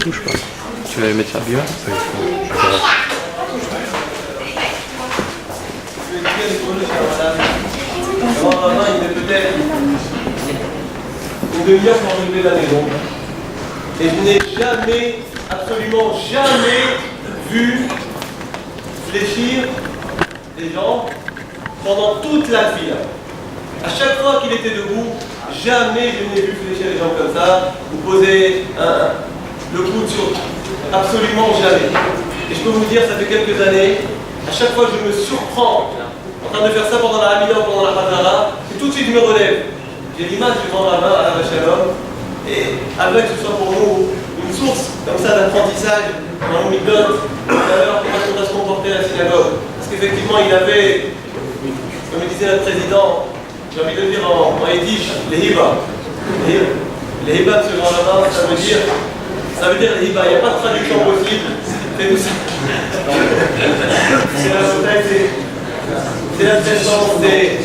touche pas. Tu vas les mettre sur la bière? Oui, maman, il fait peut-être une demi-heure pour relever la maison. Et je n'ai jamais, absolument jamais, vu fléchir les jambes pendant toute la file. À chaque fois qu'il était debout, jamais je n'ai vu fléchir les jambes comme ça, ou poser le coude sur. Absolument jamais. Et je peux vous dire, ça fait quelques années, à chaque fois je me surprends en train de faire ça pendant la Hamida ou pendant la Hadara, et tout de suite je me relève. J'ai l'image devant ma main à la Shalom, et après que ce soit pour nous une source comme ça d'apprentissage dans le Midot, d'ailleurs comment on doit se comporter à la synagogue. Parce qu'effectivement il avait, comme disait notre président, j'ai envie de le dire en yiddish, les hiba. Les hiba de ce grand rabbin, ça veut dire les hiba, il n'y a pas de traduction possible, c'est tout ça. C'est la présence des,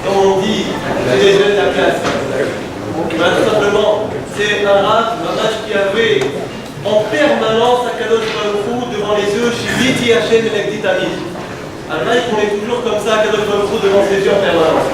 comme on dit, des jeunes de la classe. Ben, tout simplement, c'est un rage qui avait en permanence à Kadosh Baruch Hu devant les yeux, Shiviti Hashem Elekdit Ami. Un rage qu'on est toujours comme ça à Kadosh Baruch Hu devant ses yeux en permanence.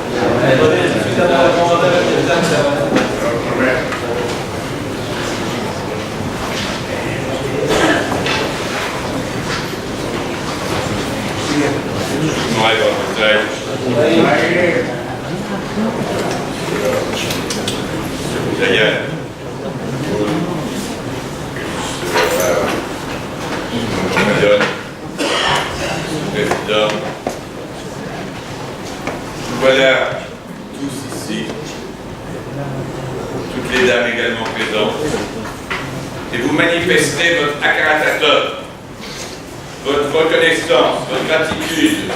Voilà tous ici, toutes les dames également présentes, et vous manifestez votre akaratatot, votre reconnaissance, votre gratitude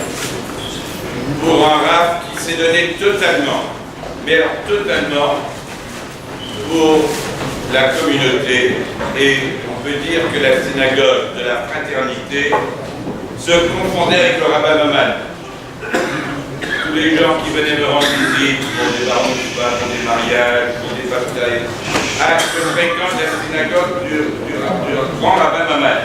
pour un Rav qui s'est donné totalement, mais alors totalement, pour la communauté. Et on peut dire que la synagogue de la fraternité se confondait avec le rabbin Maman. Tous les gens qui venaient me rendre visite pour des barouches, pour des mariages, pour des baptêmes, je fréquente la synagogue du grand rabbin Maman.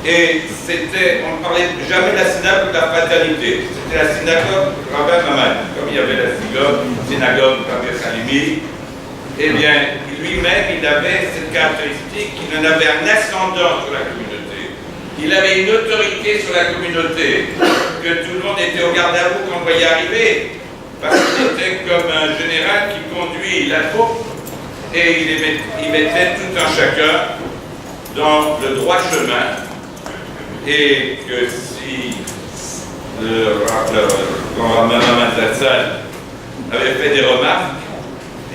Et c'était, on ne parlait jamais de la synagogue de la fraternité, c'était la synagogue Rabbin Maman. Comme il y avait la synagogue Rabbi Salimi, eh bien, lui-même, il avait cette caractéristique qu'il en avait un ascendant sur la communauté. Il avait une autorité sur la communauté, que tout le monde était au garde à vous quand on voyait arriver, parce qu'il était comme un général qui conduit la troupe, et il mettait tout un chacun dans le droit chemin. Et que si le grand Maman Zatzal avait fait des remarques,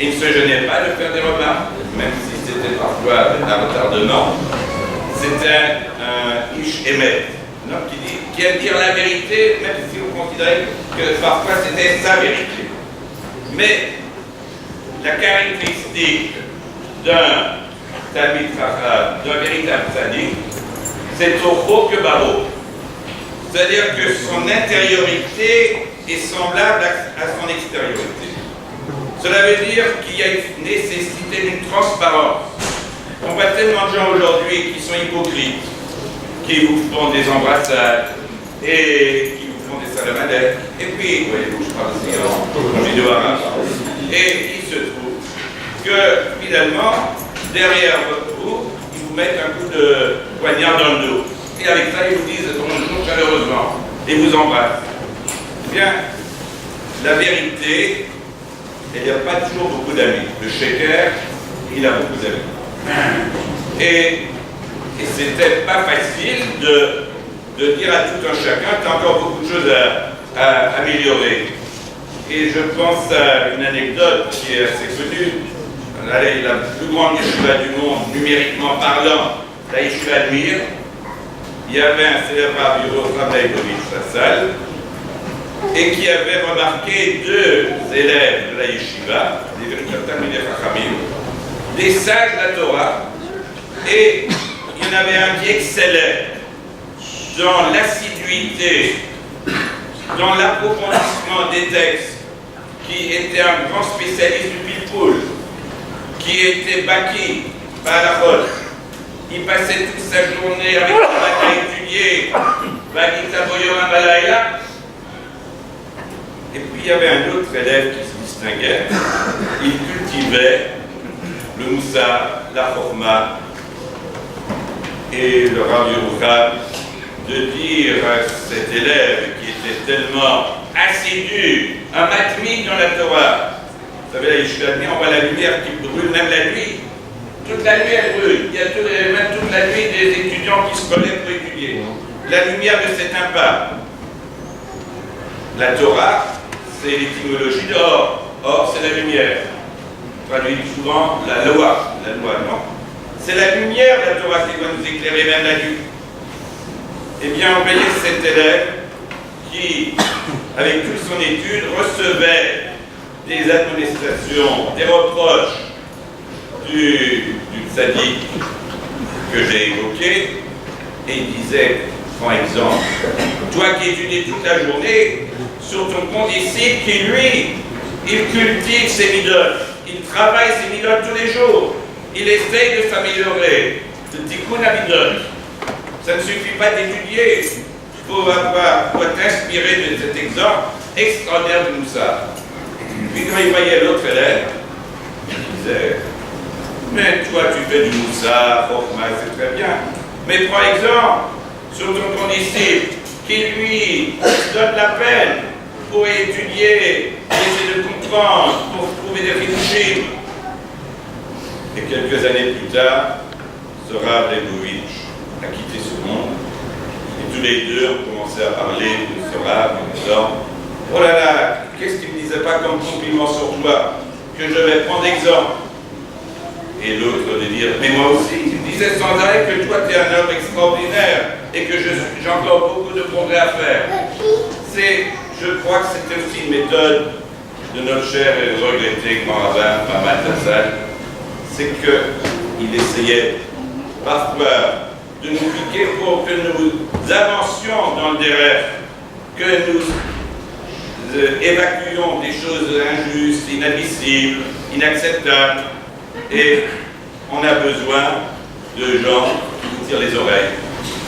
il ne se gênait pas de faire des remarques, même si c'était parfois un retardement. C'était un Ish Emet, un homme qui aime dire la vérité, même si vous considérez que parfois c'était sa vérité. Mais la caractéristique d'un Talmid Chacham, d'un véritable tzaddik, c'est au haut que bas haut. C'est-à-dire que son intériorité est semblable à son extériorité. Cela veut dire qu'il y a une nécessité d'une transparence. On voit tellement de gens aujourd'hui qui sont hypocrites, qui vous font des embrassades et qui vous font des salam aleik. Et puis, voyez-vous, je parle aussi en judéo-arabe. Et il se trouve que finalement, derrière vous, mettre un coup de poignard dans le dos. Et avec ça, ils vous disent bonjour chaleureusement et vous embrassent. Eh bien, la vérité, il n'y a pas toujours beaucoup d'amis. Le Sheker, il a beaucoup d'amis. Et c'était pas facile de dire à tout un chacun, tu as encore beaucoup de choses à améliorer. Et je pense à une anecdote qui est assez connue. La plus grande yeshiva du monde, numériquement parlant, la yeshiva de Mir. Il y avait un célèbre Rabbi Yoram Leibovitch à la salle, et qui avait remarqué deux élèves de la yeshiva, des véritables Talmidei Chachamim, des sages de la Torah, et il y en avait un qui excellait dans l'assiduité, dans l'approfondissement des textes, qui était un grand spécialiste du pilpoul, qui était baki pas à la rôle. Il passait toute sa journée avec le bac à étudier, Vagita Boyoram Balaïla. Et puis il y avait un autre élève qui se distinguait. Il cultivait le moussa, la chorma et le Rav Yerucham, de dire à cet élève qui était tellement assidu, un matmid dans la Torah. Vous savez, la Yeshiva, on voit la lumière qui brûle même la nuit. Toute la nuit, elle brûle. Il y a même toute la nuit des étudiants qui se relèvent pour étudier. La lumière ne s'éteint pas. La Torah, c'est l'étymologie de or. Or, c'est la lumière. On traduit souvent la loi. La loi, non. C'est la lumière, la Torah, qui va nous éclairer même la nuit. Eh bien, on voyait cet élève qui, avec toute son étude, recevait des administrations, des reproches du tzaddik que j'ai évoqué, et il disait, par exemple, toi qui étudies toute la journée, sur ton condisciple qui, lui, il cultive ses midotes, il travaille ses midotes tous les jours, il essaye de s'améliorer, de tikkun hamidot. Ça ne suffit pas d'étudier, il faut être inspiré de cet exemple extraordinaire de Moussa. Puis quand il voyait l'autre élève, il disait, mais toi tu fais du Moussa, c'est très bien. Mais par exemple, sur ton condisciple, qui lui donne la peine pour étudier, essayer de comprendre, pour trouver des réfugiés. Et quelques années plus tard, ce Rav Leibovitch a quitté ce monde. Et tous les deux ont commencé à parler de ce Rav en disant, oh là là, qu'est-ce qu'il ne disait pas comme compliment sur toi, que je vais prendre exemple. Et l'autre de dire, mais moi aussi, il me disait sans arrêt que toi tu es un homme extraordinaire et que j'ai encore beaucoup de progrès à faire. Je crois que c'était aussi une méthode de notre cher et regretté grand rabbin Mahamat Tassal, c'est qu'il essayait parfois de nous piquer pour que nous avancions dans le derrière, que nous évacuions des choses injustes, inadmissibles, inacceptables, et on a besoin de gens qui vous tirent les oreilles.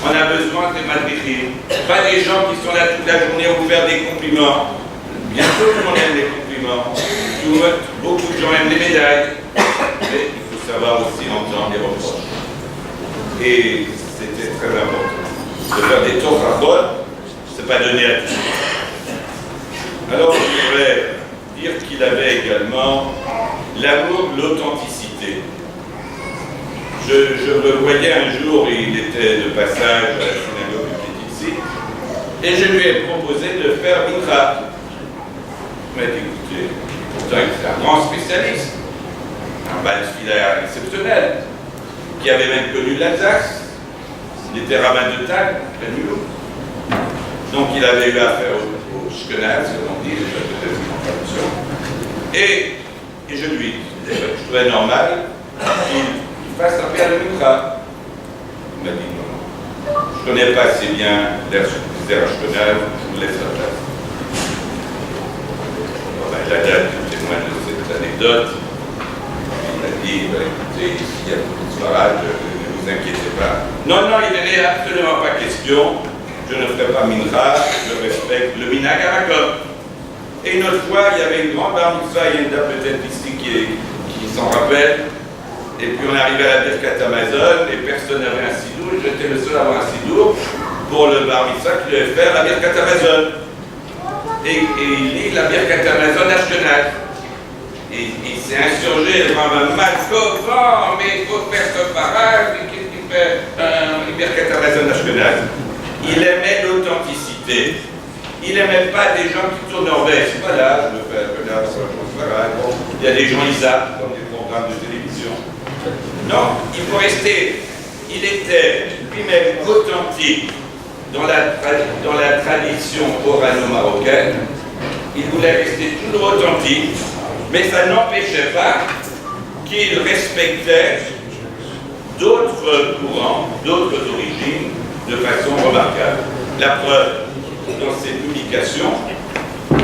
On a besoin de madrichim, pas des gens qui sont là toute la journée à vous faire des compliments. Bien sûr que l'on aime les compliments, beaucoup de gens aiment les médailles, mais il faut savoir aussi entendre les reproches. Et c'était très important. De faire des torahot, c'est pas donné à tous. Alors je voudrais dire qu'il avait également l'amour de l'authenticité. Je le voyais un jour, il était de passage à la synagogue qui est ici, et je lui ai proposé de faire Mikra. Il m'a dit, écoutez, pourtant il était un grand spécialiste, un baltfila exceptionnel, qui avait même connu l'Alsace. Il était rabbin de Tag, à Mulhouse. Donc il avait eu affaire au Shkenaz, comme on dit, et je lui disais, je trouvais normal qu'il fasse un père de Mikra. Il m'a dit non, je ne connais pas assez bien l'air Ashkenaz, je vous laisse la place. Bon, ben, la date témoigne de cette anecdote. Il m'a dit, écoutez, ici il y a beaucoup de soirage, ne vous inquiétez pas. Non, il n'était absolument pas question, je ne ferai pas Mincha, je respecte le Minhag HaMakom. Et une autre fois, il y avait une grande bar mitzvah, il y a une dame peut-être ici qui s'en rappelle. Et puis on est arrivé à la Birkat Amazon et personne n'avait un sidour. J'étais le seul à avoir un sidour pour le bar mitzvah qui devait faire la Birkat Amazon. Et il lit la Birkat Amazon Ashkenaz. Et il s'est insurgé, il m'a mal comment, mais il faut faire ce parage, et qu'est-ce qu'il fait une Birkat Amazon Ashkenaz. Il aimait l'authenticité. Il n'aimait pas des gens qui tournent en veste. Voilà, je me fais là, bon, il y a des gens ils zappent dans des programmes de télévision. Non, il faut rester. Il était lui-même authentique dans la tradition orano-marocaine. Il voulait rester toujours authentique, mais ça n'empêchait pas qu'il respectait d'autres courants, d'autres origines, de façon remarquable. La preuve, dans ses publications,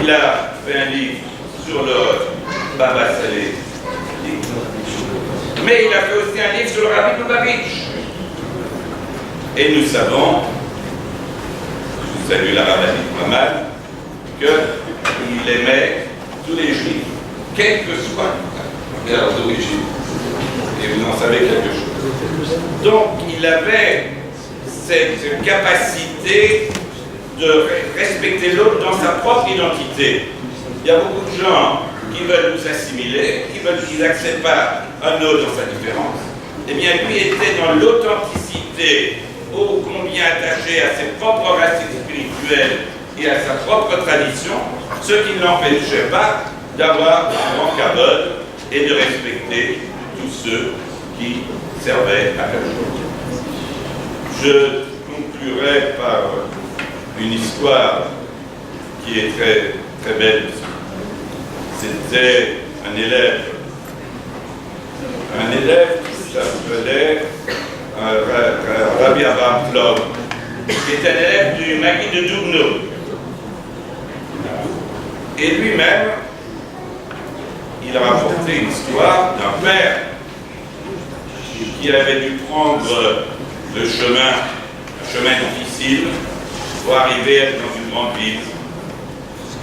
il a fait un livre sur le Baba Saleh, Mais il a fait aussi un livre sur le rabbi Lubavitch. Et nous savons, je salue la rabbinite Maman, qu'il aimait tous les juifs, quel que soit leur origine. Et vous en savez quelque chose. Donc, il avait cette capacité de respecter l'autre dans sa propre identité. Il y a beaucoup de gens qui veulent nous assimiler, qui n'acceptent pas un autre dans sa différence. Eh bien, lui était dans l'authenticité, ô combien attaché à ses propres racines spirituelles et à sa propre tradition, ce qui ne l'empêchait pas d'avoir un grand kavod et de respecter tous ceux qui servaient à quelque chose. Je conclurai par une histoire qui est très, très belle. C'était un élève qui s'appelait Rabbi Abraham Flom, qui est un élève du Maguid de Dubno. Et lui-même, il a rapporté une histoire d'un père qui avait dû prendre le chemin, un chemin difficile, pour arriver dans une grande ville.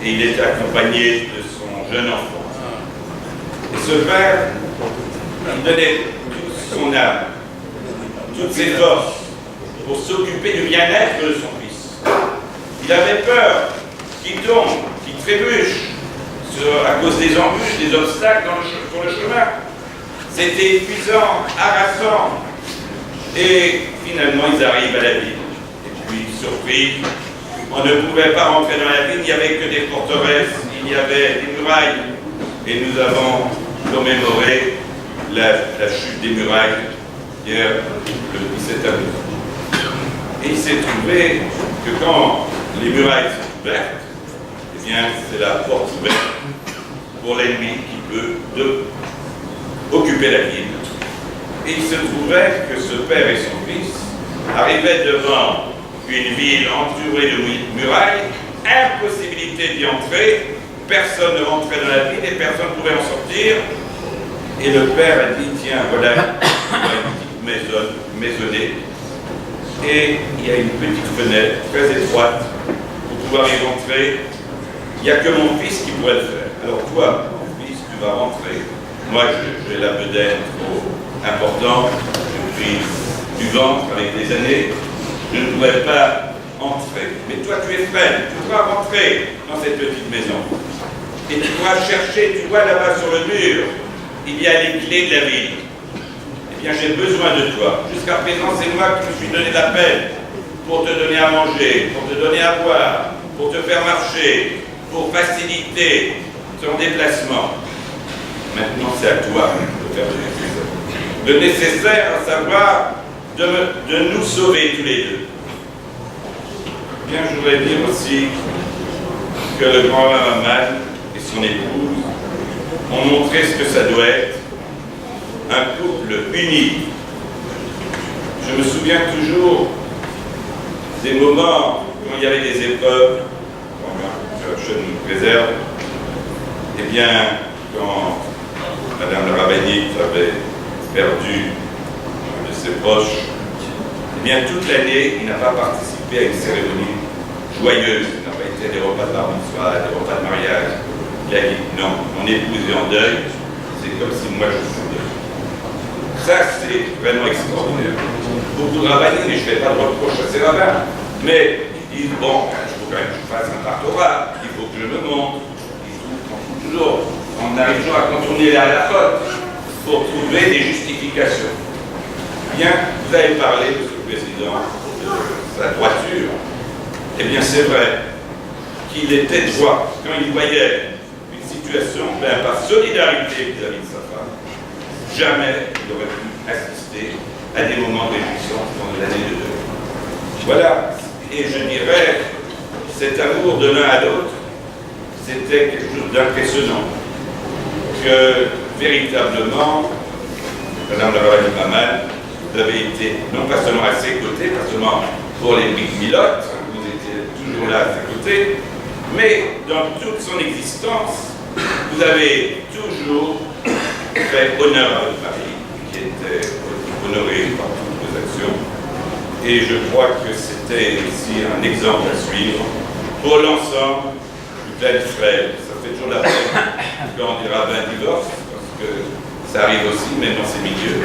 Et il était accompagné de son jeune enfant. Et ce père, il donnait toute son âme, toutes ses forces, pour s'occuper du bien-être de son fils. Il avait peur qu'il tombe, qu'il trébuche à cause des embûches, des obstacles sur le chemin. C'était épuisant, harassant. Et finalement, ils arrivent à la ville. Et puis, surpris, on ne pouvait pas rentrer dans la ville, il n'y avait que des forteresses, il y avait des murailles. Et nous avons commémoré la chute des murailles hier, le 17 avril. Et il s'est trouvé que quand les murailles sont ouvertes, eh bien, c'est la porte ouverte pour l'ennemi qui peut occuper la ville. Et il se trouvait que ce père et son fils arrivaient devant une ville entourée de murailles, impossibilité d'y entrer, personne ne rentrait dans la ville et personne ne pouvait en sortir. Et le père a dit, tiens, voilà une petite maisonnée, et il y a une petite fenêtre très étroite pour pouvoir y rentrer. Il n'y a que mon fils qui pourrait le faire. Alors toi, mon fils, tu vas rentrer. Moi, j'ai la bedaine trop importante, j'ai pris du ventre avec des années, je ne pourrais pas entrer. Mais toi, tu es frêle, tu pourras rentrer dans cette petite maison. Et tu pourras chercher, tu vois là-bas sur le mur, il y a les clés de la ville. Eh bien, j'ai besoin de toi. Jusqu'à présent, c'est moi qui me suis donné la peine pour te donner à manger, pour te donner à boire, pour te faire marcher, pour faciliter ton déplacement. Maintenant, c'est à toi de faire le nécessaire, à savoir de nous sauver tous les deux. Bien, je voudrais dire aussi que le grand Maman et son épouse ont montré ce que ça doit être, un couple uni. Je me souviens toujours des moments quand il y avait des épreuves, que je nous préserve, et bien, quand Madame la rabbinite avait perdu un de ses proches, eh bien, toute l'année, il n'a pas participé à une cérémonie joyeuse. Il n'a pas été à des repas de bar mitzvah, des repas de mariage. Il a dit non, mon épouse est en deuil, c'est comme si moi je suis en deuil. Ça, c'est vraiment extraordinaire. Beaucoup de rabbinines, et je ne fais pas de reproche à ces rabbins, mais ils disent bon, il faut quand même que je fasse un partorat, il faut que je me montre. Ils trouvent toujours, en arrivant à contourner la faute, pour trouver des justifications. Bien, vous avez parlé, Monsieur le Président, de sa droiture. Eh bien, c'est vrai qu'il était droit quand il voyait une situation, par solidarité vis-à-vis de sa femme. Jamais il aurait pu assister à des moments de réjouissance pendant l'année de deuil. Voilà, et je dirais, cet amour de l'un à l'autre, c'était quelque chose d'impressionnant. Que véritablement, Madame la rabbinite Maman, vous avez été non pas seulement à ses côtés, pas seulement pour les Big Milotes, vous étiez toujours là à ses côtés, mais dans toute son existence, vous avez toujours fait honneur à votre mari, qui Et je crois que c'était ici un exemple à suivre pour l'ensemble du clan d'Israël. Ça fait toujours la peine quand des rabbins divorcent, parce que ça arrive aussi, même dans ces milieux.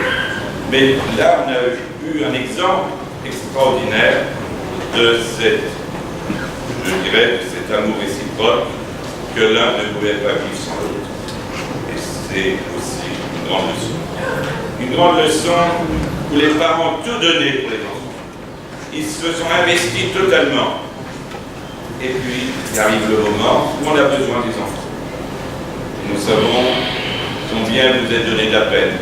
Mais là, on a eu un exemple extraordinaire de cet amour réciproque que l'un ne pouvait pas vivre sans l'autre. Et c'est aussi une grande leçon. Une grande leçon où les parents ont tout donné pour les enfants. Ils se sont investis totalement. Et puis, il arrive le moment où on a besoin des enfants. Et nous savons combien vous êtes donné de la peine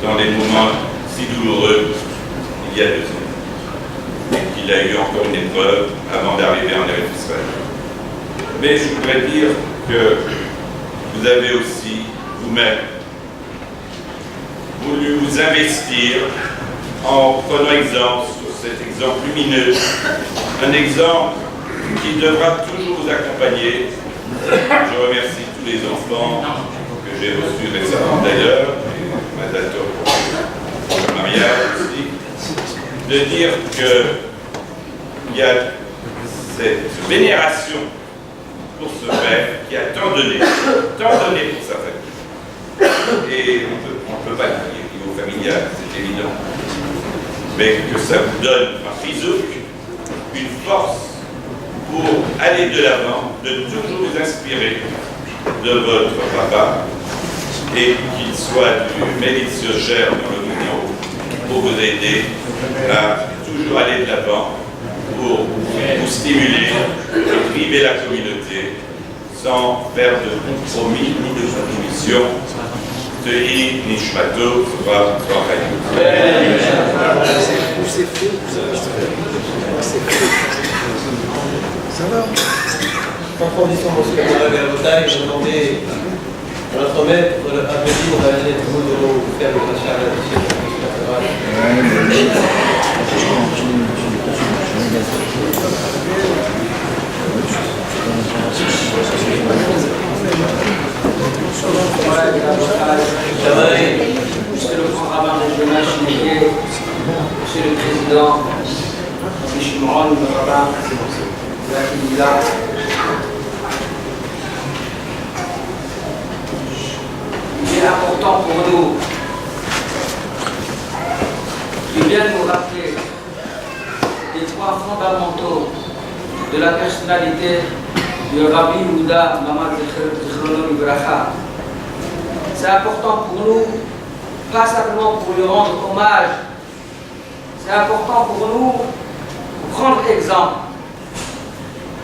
dans les moments si douloureux il y a 2 ans. Et qu'il a eu encore une épreuve avant d'arriver en Eretz Israël. Mais je voudrais dire que vous avez aussi, vous-même, voulu vous investir en prenant exemple sur cet exemple lumineux, un exemple qui devra toujours vous accompagner. Je remercie tous les enfants que j'ai reçus récemment d'ailleurs, et Madame pour le mariage aussi, de dire qu'il y a cette vénération pour ce père qui a tant donné pour sa famille. Et on ne peut pas le dire au niveau familial, c'est évident. Mais que ça vous donne, par Chizouk, une force pour aller de l'avant, de toujours vous inspirer de votre papa et qu'il soit du Mélitzio Cher dans le mouvement pour vous aider à toujours aller de l'avant, pour vous stimuler, priver la communauté sans faire de compromis ni de soumission. Tehi Nishmato Torah Ça va. Par condition, monsieur le maire, je demandais à notre maître à venir à la lettre de faire le rachat à la Monsieur le grand rabbin régional Chineke, Monsieur le président Shimon, le rabbin de la Kidila, il est important pour nous de bien nous rappeler les 3 fondamentaux de la personnalité du Rabbi Yehuda Mamad Zichrono Libracha. C'est important pour nous, pas simplement pour lui rendre hommage, c'est important pour nous prendre exemple,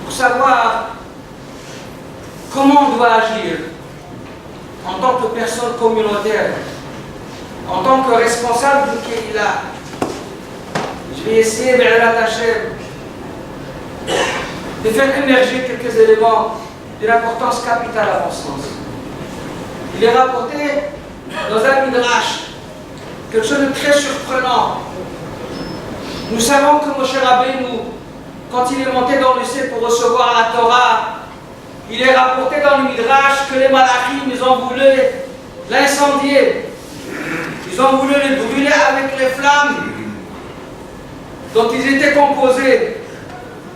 pour savoir comment on doit agir en tant que personne communautaire, en tant que responsable du Kéhila. Je vais essayer de faire émerger quelques éléments d'une importance capitale à mon sens. Il est rapporté dans un midrash quelque chose de très surprenant. Nous savons que Moshe Rabbeinu, quand il est monté dans le ciel pour recevoir la Torah, il est rapporté dans le midrash que les malachim, ils ont voulu l'incendier. Ils ont voulu le brûler avec les flammes dont ils étaient composés.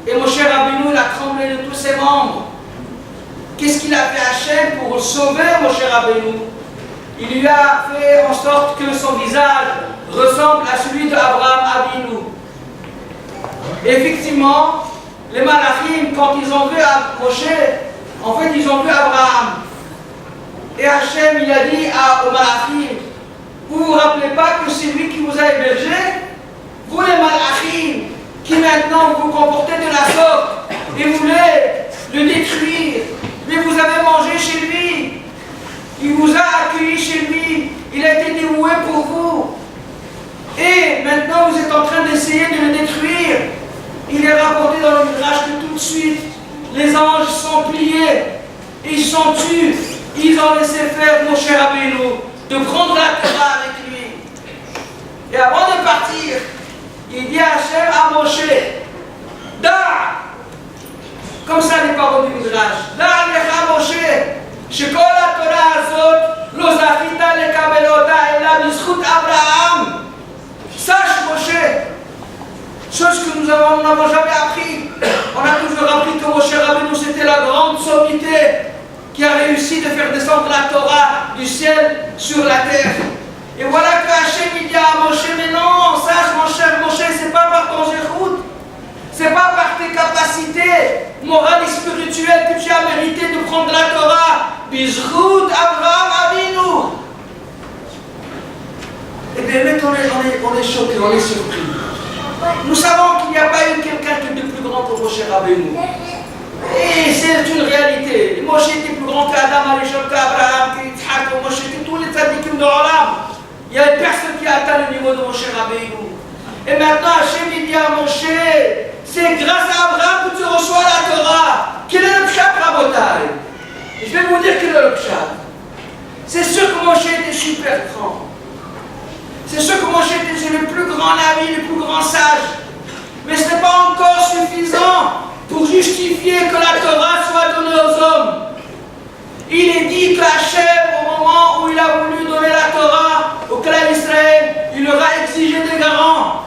Et Moshe Rabbeinu, il a tremblé de tous ses membres. Qu'est-ce qu'il a fait Hachem pour sauver Moshe Rabbeinu? Il lui a fait en sorte que son visage ressemble à celui d'Abraham Avinu. Effectivement, les malachim, quand ils ont vu Moshe, en fait, ils ont vu Abraham. Et Hachem, il a dit aux malachim, vous ne vous rappelez pas que c'est lui qui vous a hébergé? Vous les malachim, qui maintenant vous comportez de la sorte et voulez le détruire, mais vous avez mangé chez lui, il vous a accueilli chez lui, il a été dévoué pour vous, et maintenant vous êtes en train d'essayer de le détruire. Il est rapporté dans le midrash que tout de suite, les anges sont pliés, ils sont tués, ils ont laissé faire Moshe Rabbeinu de prendre la Torah avec lui. Et avant de partir, il dit à Hachem, à Moshe, Da, comme ça les paroles du midrash, Da lecha Moshe, shekol haTorah azot lo zachita lekabelota ela bizchut Abraham. Sache Moshe chose que nous n'avons jamais appris. On a toujours appris que Moshe Rabbeinu c'était la grande sommité qui a réussi de faire descendre la Torah du ciel sur la terre. Et voilà que Hachem il dit à Moshe, mais non, sache mon cher Moshe, c'est pas par ton zérout, c'est pas par tes capacités morales et spirituelles que tu as mérité de prendre la Torah. Bizrout Abraham Avinu. Et bien maintenant on est choqués, on est surpris. Nous savons qu'il n'y a pas eu quelqu'un de plus grand que Moshe Rabbeinu. Et c'est une réalité. Moshe était plus grand qu'Adam, qu'Abraham, qu'Yitzhak, Moshe était tous les tzadikim de l'Olam. Il n'y a personne qui a atteint le niveau de Moshe Rabbeinu. Et maintenant, Hachem dit à Moshe, c'est grâce à Abraham que tu reçois la Torah. Quel est le pshat, Rabotai? Je vais vous dire quel est le pshat. C'est sûr que Moshe était super grand. C'est sûr que Moshe était le plus grand ami, le plus grand sage. Mais ce n'est pas encore suffisant pour justifier que la Torah soit donnée aux hommes. Il est dit qu'Hachem, au moment où il a voulu donner la Torah au clan d'Israël, il leur a exigé des garants.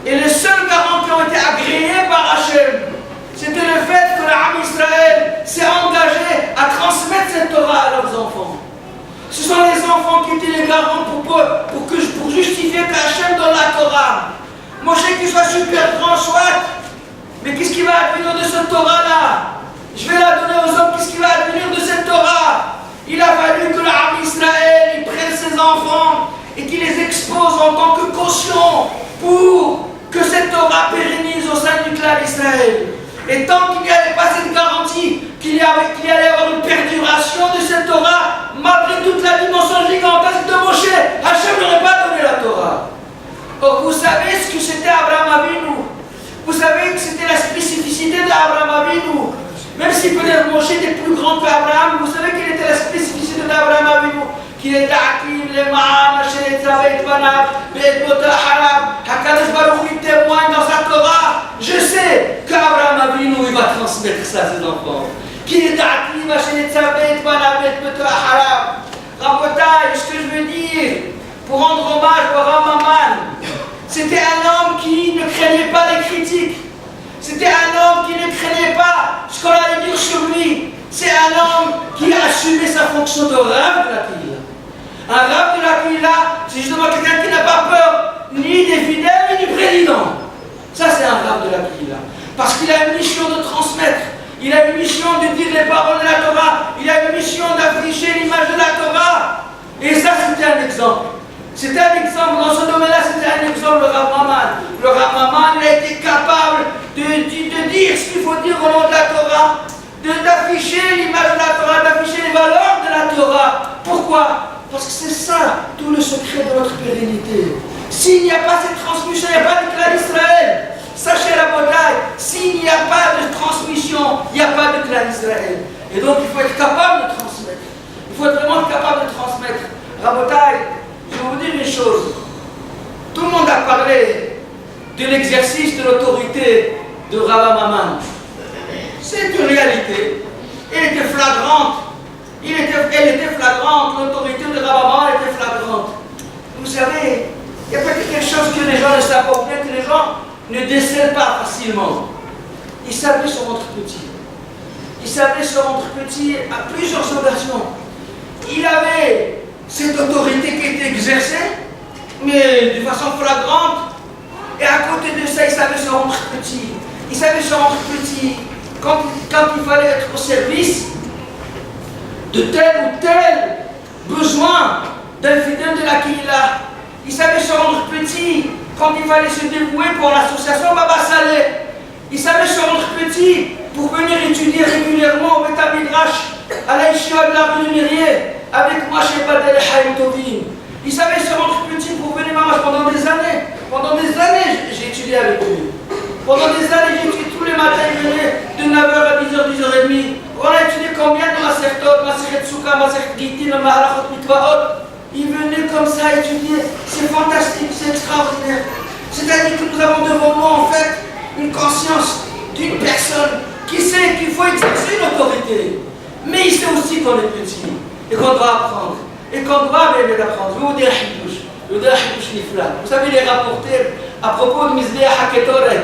Et les seuls garants qui ont été agréés par Hachem, c'était le fait que l'Am Israël s'est engagé à transmettre cette Torah à leurs enfants. Ce sont les enfants qui étaient les garants pour justifier qu'Hachem donne la Torah. Moshe qui soit super grand, soit, mais qu'est-ce qui va advenir de cette Torah-là? Je vais la donner aux hommes, qu'est-ce qui va advenir de cette Torah? Il a fallu que l'Armée Israël prenne ses enfants et qu'il les expose en tant que caution pour que cette Torah pérennise au sein du clan d'Israël. Et tant qu'il n'y avait pas cette garantie qu'il y allait avoir une perduration de cette Torah, malgré toute la dimension gigantesque de Moshe, Hachem n'aurait pas donné la Torah. Or, vous savez ce que c'était Abraham Avinu. Vous savez que c'était la spécificité d'Abraham Avinu. Même si peut-être Moshe était plus grand qu'Abraham, vous savez quelle était la spécificité d'Abraham Avinu? Qu'il est Akim, le Ma'am, Hachem, Tzavet, Banav, Bet Bota Haram, Hakadosh Baruch Hu témoigne dans sa Torah. Je sais qu'Abraham Avinu, il va transmettre ça à ses enfants. Qu'il est Akim, Hachem, Tzavet, Banav, Bet Bota Haram. Rabotai, ce que je veux dire, pour rendre hommage à Ramaman, c'était un homme qui ne craignait pas les critiques. C'était un homme qui ne craignait pas ce qu'on allait dire sur lui. C'est un homme qui a assumé sa fonction de Rav de la Kehila. Un Rav de la Kehila, c'est justement quelqu'un qui n'a pas peur ni des fidèles ni du président. Ça, c'est un Rav de la Kehila. Parce qu'il a une mission de transmettre. Il a une mission de dire les paroles de la Torah. Il a une mission d'afficher l'image de la Torah. Et ça, c'était un exemple. C'était un exemple, dans ce domaine-là, c'était un exemple, le Rav Maman. Le Rav Maman a été capable de dire ce qu'il faut dire au nom de la Torah, d'afficher l'image de la Torah, d'afficher les valeurs de la Torah. Pourquoi? Parce que c'est ça, tout le secret de notre pérennité. S'il n'y a pas cette transmission, il n'y a pas de clan d'Israël. Sachez la bataille, s'il n'y a pas de transmission, il n'y a pas de clan d'Israël. Et donc, il faut être capable de transmettre. Il faut être vraiment capable de transmettre. Rabotai, je vais vous dire une chose. Tout le monde a parlé de l'exercice de l'autorité de Rav Maman. C'est une réalité. Elle était flagrante. Elle était flagrante. L'autorité de Rav Maman était flagrante. Vous savez, il y a peut-être quelque chose que les gens ne savent pas, que les gens ne décèlent pas facilement. Il savait se rendre petit. Il savait se rendre petit à plusieurs occasions. Il avait cette autorité qui était exercée, mais de façon flagrante. Et à côté de ça, il savait se rendre petit. Il savait se rendre petit quand il fallait être au service de tel ou tel besoin d'un fidèle de la Kehila. Il savait se rendre petit quand il fallait se dévouer pour l'association Baba Saleh. Il savait se rendre petit pour venir étudier régulièrement au Beth Midrash, à la Yeshiva de la rue de Mirier, avec moi chez Badel Haïm Tovim. Il savait se rendre petit pour venir maman pendant des années. Pendant des années, j'ai étudié avec lui. Pendant des années, j'ai étudié tous les matins, il venait de 9h à 10h, 10h30. On a étudié combien de Masertot, Maseret Souka, Maseret Gittin, Mahalachot Mitvaot. Il venait comme ça étudier. C'est fantastique, c'est extraordinaire. C'est-à-dire que nous avons devant nous, en fait, une conscience d'une personne qui sait qu'il faut exercer l'autorité. Mais il sait aussi qu'on est petit et qu'on doit apprendre. Et qu'on doit même apprendre. Je vais vous dire un hidouche. Je vais vous dire un hidouche nifla. Vous savez, les rapporteurs, à propos de Mizbeach HaKetoret.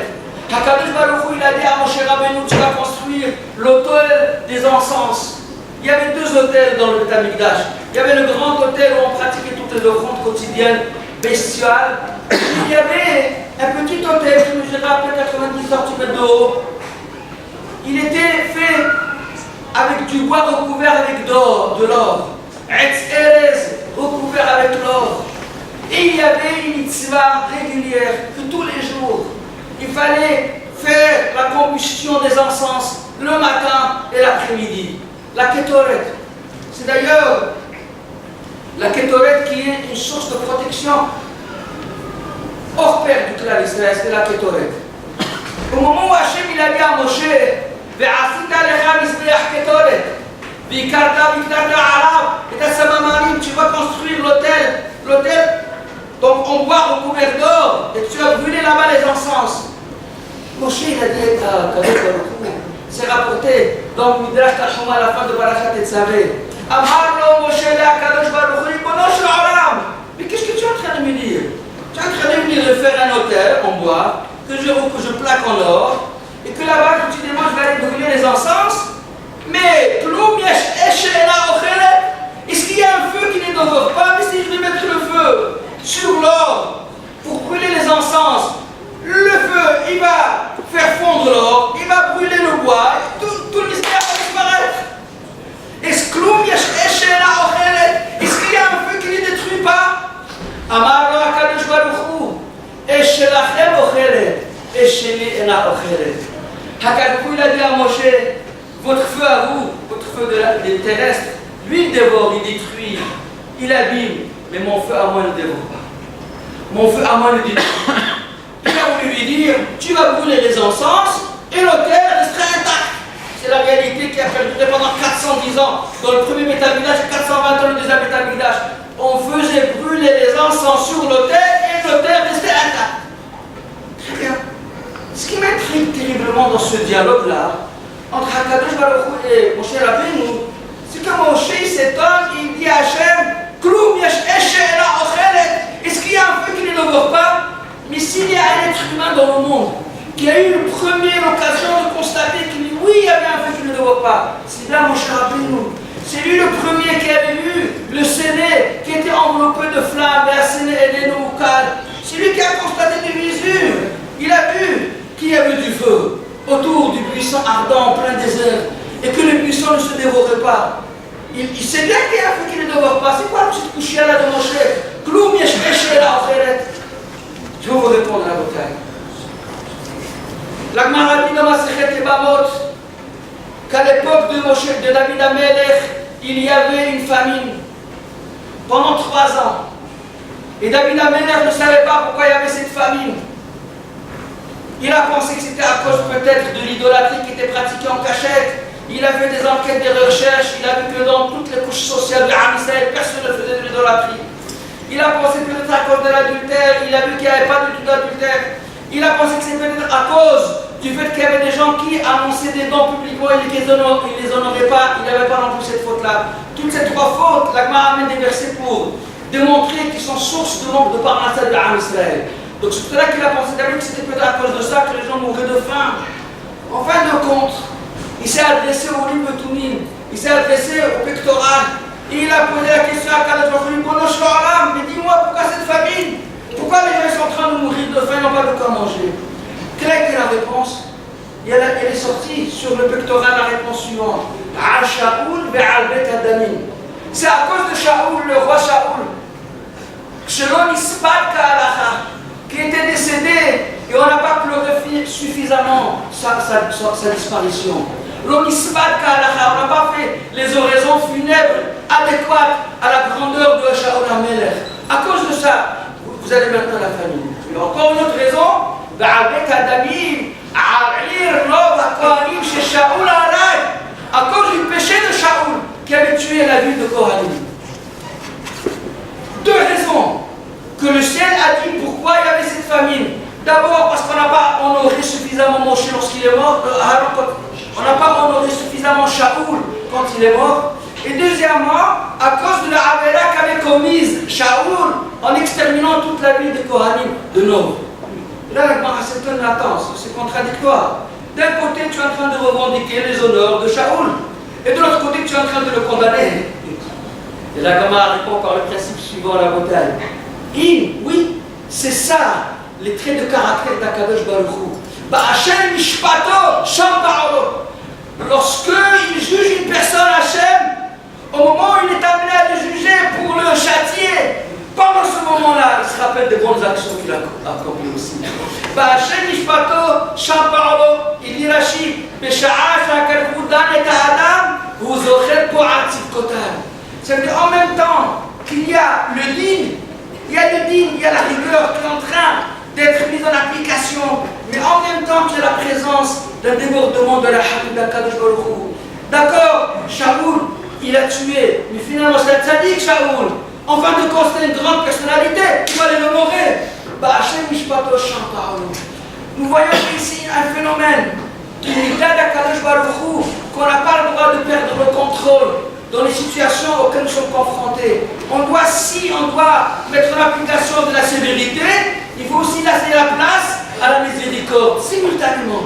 HaKadosh Baruch Hu, il a dit à Moshe Rabbeinu, tu vas construire l'autel des encens. Il y avait deux autels dans le Beth Amikdash. Il y avait le grand autel où on pratiquait toutes les offrandes quotidiennes bestiales. Il y avait un petit autel qui mesurait à peu près 90 cm de haut. Il était fait avec du bois recouvert avec de l'or. Etz Erez recouvert avec l'or. Et il y avait une mitzvah régulière que tous les jours, il fallait faire la combustion des encens le matin et l'après-midi. La Ketoret. C'est d'ailleurs la Ketoret qui est une source de protection hors pair du clan d'Israël, c'est la Ketoret. Au moment où Hachem il a dit à Moshe, Ve'asita lecha mizbeach Ketoret, Vikarta Arab, et ta Samamarim, tu vas construire l'autel, donc en bois recouvert d'or, et tu vas brûler là-bas les encens. Moshe il a dit à Kadosh Baruch Hu, c'est rapporté dans le Midrash Tachoma à la fin de Parashat Tetzavé. Amar lo Moshe le Kadosh Baruch Hu, Ribono shel Olam. Mais qu'est-ce que tu es en train de me dire? Tu es en train de me dire de faire un autel en bois, que je plaque en or, et que là-bas, continuellement, je vais aller brûler les encens. Mais, est-ce qu'il y a un feu qui ne dévore pas? Mais si je vais mettre le feu sur l'or pour brûler les encens, le feu, il va faire fondre l'or, il va brûler le bois, et tout le mystère va disparaître. Est-ce qu'il y a un feu qui ne détruit pas? Amar lo HaKadosh Baruch Hu, Eshelachem ochelet, Esheli ena ochelet. HaKadosh Hu, il a dit à Moshe, votre feu à vous, votre feu des terrestres, lui il dévore, il détruit, il abîme, mais mon feu à moi ne dévore pas. Mon feu à moi ne détruit pas. Il a voulu lui dire, tu vas brûler les encens et l'autel restera intact. C'est la réalité qui a perduré pendant 410 ans. Dans le premier Beth Amikdash et 420 ans le deuxième Beth Amikdash, on faisait brûler les encens sur l'autel et l'autel restait intact. Très bien. Ce qui m'intrigue terriblement dans ce dialogue-là, entre HaKadosh Baruch Hu et Moshe Rabbeinu, c'est que Moshe s'étonne et il dit à Hachem, Kloum yesh eshe ela ochelet. Est-ce qu'il y a un feu qui ne dévore pas? Mais s'il y a un être humain dans le monde qui a eu l'occasion de constater qu'il oui, il y avait un feu qui ne dévore pas, c'est là Moshe Rabbeinu. C'est lui le premier qui avait vu le Séné qui était enveloppé de flammes, et la Séné et les c'est lui qui a constaté des visures. Il a vu qu'il y avait du feu autour du buisson ardent en plein désert et que le buisson ne se dévorait pas. Il sait bien qu'il y a un feu qui ne dévore pas. C'est quoi la petite couchia là de Moshe? Kloum yesh eshe ela ochelet. Je vais vous répondre à la bataille. La Gemara dit dans Masechet Yevamot qu'à l'époque de David HaMelech, il y avait une famine pendant 3 ans. Et David HaMelech ne savait pas pourquoi il y avait cette famine. Il a pensé que c'était à cause peut-être de l'idolâtrie qui était pratiquée en cachette. Il a fait des enquêtes, des recherches. Il a vu que dans toutes les couches sociales de Am Israël, personne ne faisait de l'idolâtrie. Il a pensé peut-être à cause de l'adultère. Il a vu qu'il n'y avait pas du tout d'adultère. Il a pensé que c'est peut-être à cause du fait qu'il y avait des gens qui annonçaient des dons publiquement et qu'ils ne les honoraient pas. Il n'avait pas non plus cette faute-là. Toutes ces 3 fautes, la Gemara amène des versets pour démontrer qu'ils sont source de nombre de parnassas de Am Israël. Donc c'est pour cela qu'il a pensé d'abord que c'était peut-être à cause de ça que les gens mouraient de faim. En fin de compte, il s'est adressé au livre Tumim, il s'est adressé au pectoral, et il a posé la question à Kadosh Baruch Hu, mais dis-moi pourquoi cette famine? Pourquoi les gens sont en train de mourir de faim et n'ont pas de quoi manger? Quelle a été la réponse? Elle est sortie sur le pectoral la réponse suivante. Al Shaoul ve'al bet Adamim. C'est à cause de Shaoul, le roi Shaoul, Shelon Ispat Ka'alacha, qui était décédé et on n'a pas pleuré suffisamment sa disparition. On n'a pas fait les oraisons funèbres adéquates à la grandeur de Shaoul HaMelech. À cause de ça, vous allez maintenant la famille. Il y a encore une autre raison. À cause du péché de Shaoul qui avait tué la ville de Kohanim. 2 raisons que le ciel a dit pourquoi il y avait cette famine. D'abord parce qu'on n'a pas honoré suffisamment Moshe lorsqu'il est mort, on n'a pas honoré suffisamment Shaoul quand il est mort. Et deuxièmement, à cause de la Avera qu'avait commise Shaoul en exterminant toute la ville de Kohanim de Nob. Là, c'est une latence, c'est contradictoire. D'un côté, tu es en train de revendiquer les honneurs de Shaoul, et de l'autre côté, tu es en train de le condamner. Et la Gemara répond par le principe suivant la bataille. Oui, c'est ça, les traits de caractère d'Akadosh Baruch Hu. Ba'Hashem Mishpato Shampa'olo. Lorsque il juge une personne, Hachem, au moment où il est amené à le juger pour le châtier, pendant ce moment-là, il se rappelle des bonnes actions qu'il a accomplies aussi. Ba'Hashem Mishpato Shampa'olo. Il dit Rashi, Besha'a Shakar Koudan et Adam, vous aurez pour Atzikotan. Ça veut dire en même temps qu'il y a le din, il y a la rigueur qui est en train d'être mise en application, mais en même temps qu'il y a la présence d'un débordement de la Habib d'Akadosh Baruch Hu. D'accord, Shaoul, il a tué, mais finalement c'est un tzaddik, Shaoul. En fin de compte, c'était une grande personnalité, il fallait l'honorer. Ba'Hashem Mishpato Shampa'olo. Nous voyons ici un phénomène qui est d'Akadosh Baruch Hu, qu'on n'a pas le droit de perdre le contrôle dans les situations auxquelles nous sommes confrontés. On doit mettre en application de la sévérité, il faut aussi laisser la place à la miséricorde, simultanément.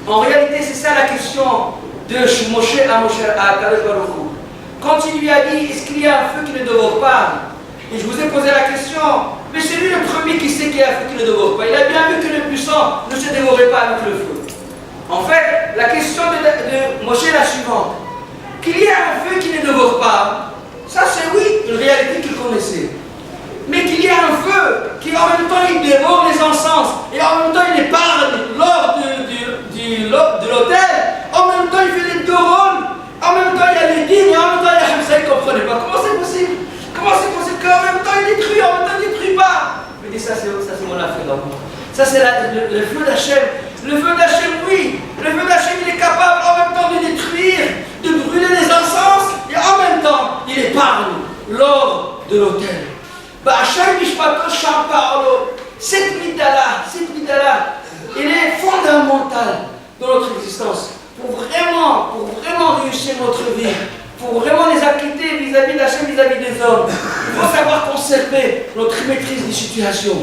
En réalité, c'est ça la question de Moshe à Akadosh Baruch Hu. Quand il lui a dit, est-ce qu'il y a un feu qui ne dévore pas? Et je vous ai posé la question, mais c'est lui le premier qui sait qu'il y a un feu qui ne dévore pas. Il a bien vu que le puissant ne se dévorait pas avec le feu. En fait, la question de Moshe est la suivante. Qu'il y ait un feu qui ne dévore pas, ça c'est oui, une réalité qu'il connaissait. Mais qu'il y ait un feu qui en même temps il dévore les encens et en même temps il épargne lors de l'autel, en même temps il fait des taurones, en même temps il y a les dînes et en même temps il y a Hamza, il ne comprenait pas. Comment c'est possible? Comment c'est possible qu'en même temps il détruit, en même temps il ne détruit pas? Il dit ça c'est mon affaire d'abord. Ça c'est le feu d'Hachem. Le feu d'Hachem, oui. Le feu d'Hachem, il est capable en même temps de détruire, de brûler les encens, et en même temps, il épargne lors de l'autel. Ba'Hashem Mishpato Shampa'olo. Cette mida-là, elle est fondamentale dans notre existence. Pour vraiment réussir notre vie, pour vraiment les acquitter vis-à-vis d'Hachem, vis-à-vis des hommes, il faut savoir conserver notre maîtrise des situations.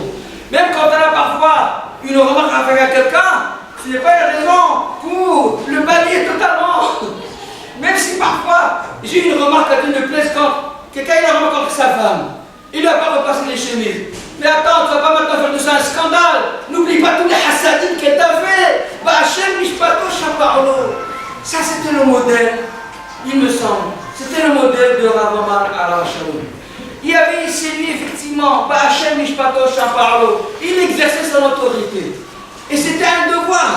Même quand on a parfois une remarque à faire à quelqu'un, ce n'est pas une raison pour le balayer totalement. Même si parfois j'ai une remarque à dire de plaise quand quelqu'un a une remarque contre sa femme, il ne va pas repasser les chemises. Mais attends, tu ne vas pas maintenant faire de ça un scandale. N'oublie pas tous les hassadim qu'elle t'a fait. Ba'Hashem Mishpato Shampa'olo. Ça c'était le modèle, il me semble. C'était le modèle de Rav Amar Ala Shaoul. Il y avait ici lui effectivement, Ba'Hashem Mishpato Shampa'olo. Il exerçait son autorité. Et c'était un devoir.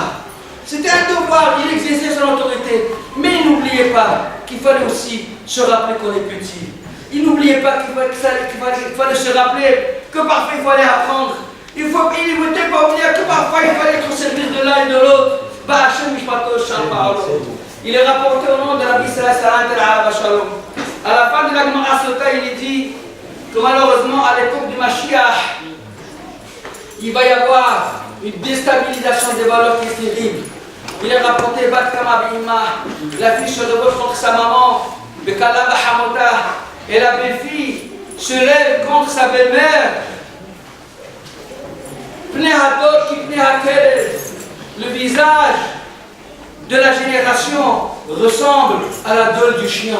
C'était un devoir, il exerçait son autorité. Mais n'oubliez pas qu'il fallait aussi se rappeler qu'on est petit. Il n'oubliait pas qu'il fallait se rappeler que parfois il fallait apprendre. Il n'était pas oublié que parfois il fallait être au service de l'un et de l'autre. Ba'Hashem Mishpato Shampa'olo. Il est rapporté au nom de Rabbi Sallallahu alayhi wa sallam. À la fin de la Gemara Sota, il est dit que malheureusement à l'époque du Mashiach, il va y avoir une déstabilisation des valeurs qui est terrible. Il est rapporté Bat Kama B'Ima, la fille se révolte contre sa maman, Bekala Bahamota, et la belle-fille se lève contre sa belle-mère. Pnei Hador qui Pnei Hakel, le visage de la génération ressemble à la dole du chien.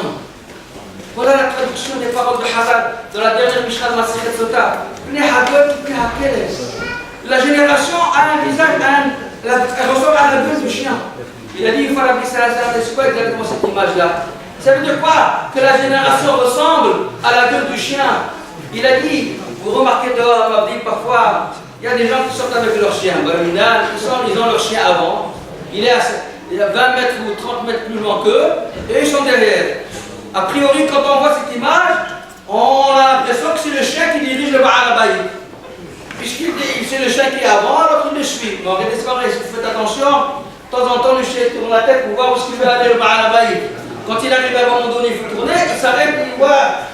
Voilà la traduction des paroles de Hazar dans la dernière Mishnah de Masechet Sota. Pnei Hador qui Pnei Hakel. La génération a un visage, elle ressemble à la dole du chien. Il a dit une fois la Mishnah, c'est quoi exactement cette image-là? Ça veut dire quoi? Que la génération ressemble à la gueule du chien. Il a dit, vous remarquez dehors, on m'a dit parfois, il y a des gens qui sortent avec leur chien. Ils ont leur chien avant. Il est à 20 mètres ou 30 mètres plus loin qu'eux, et ils sont derrière. A priori, quand on voit cette image, on a l'impression que c'est le chien qui dirige le Ba'al Habayit. Puisque c'est le chien qui est avant, l'autre il le suit. Mais en réalité, c'est pas vrai, si vous faites attention, de temps en temps, le chien tourne la tête pour voir où est-ce qu'il veut aller le Ba'al Habayit. Quand il arrive à un moment donné, il faut tourner, il s'arrête et il voit.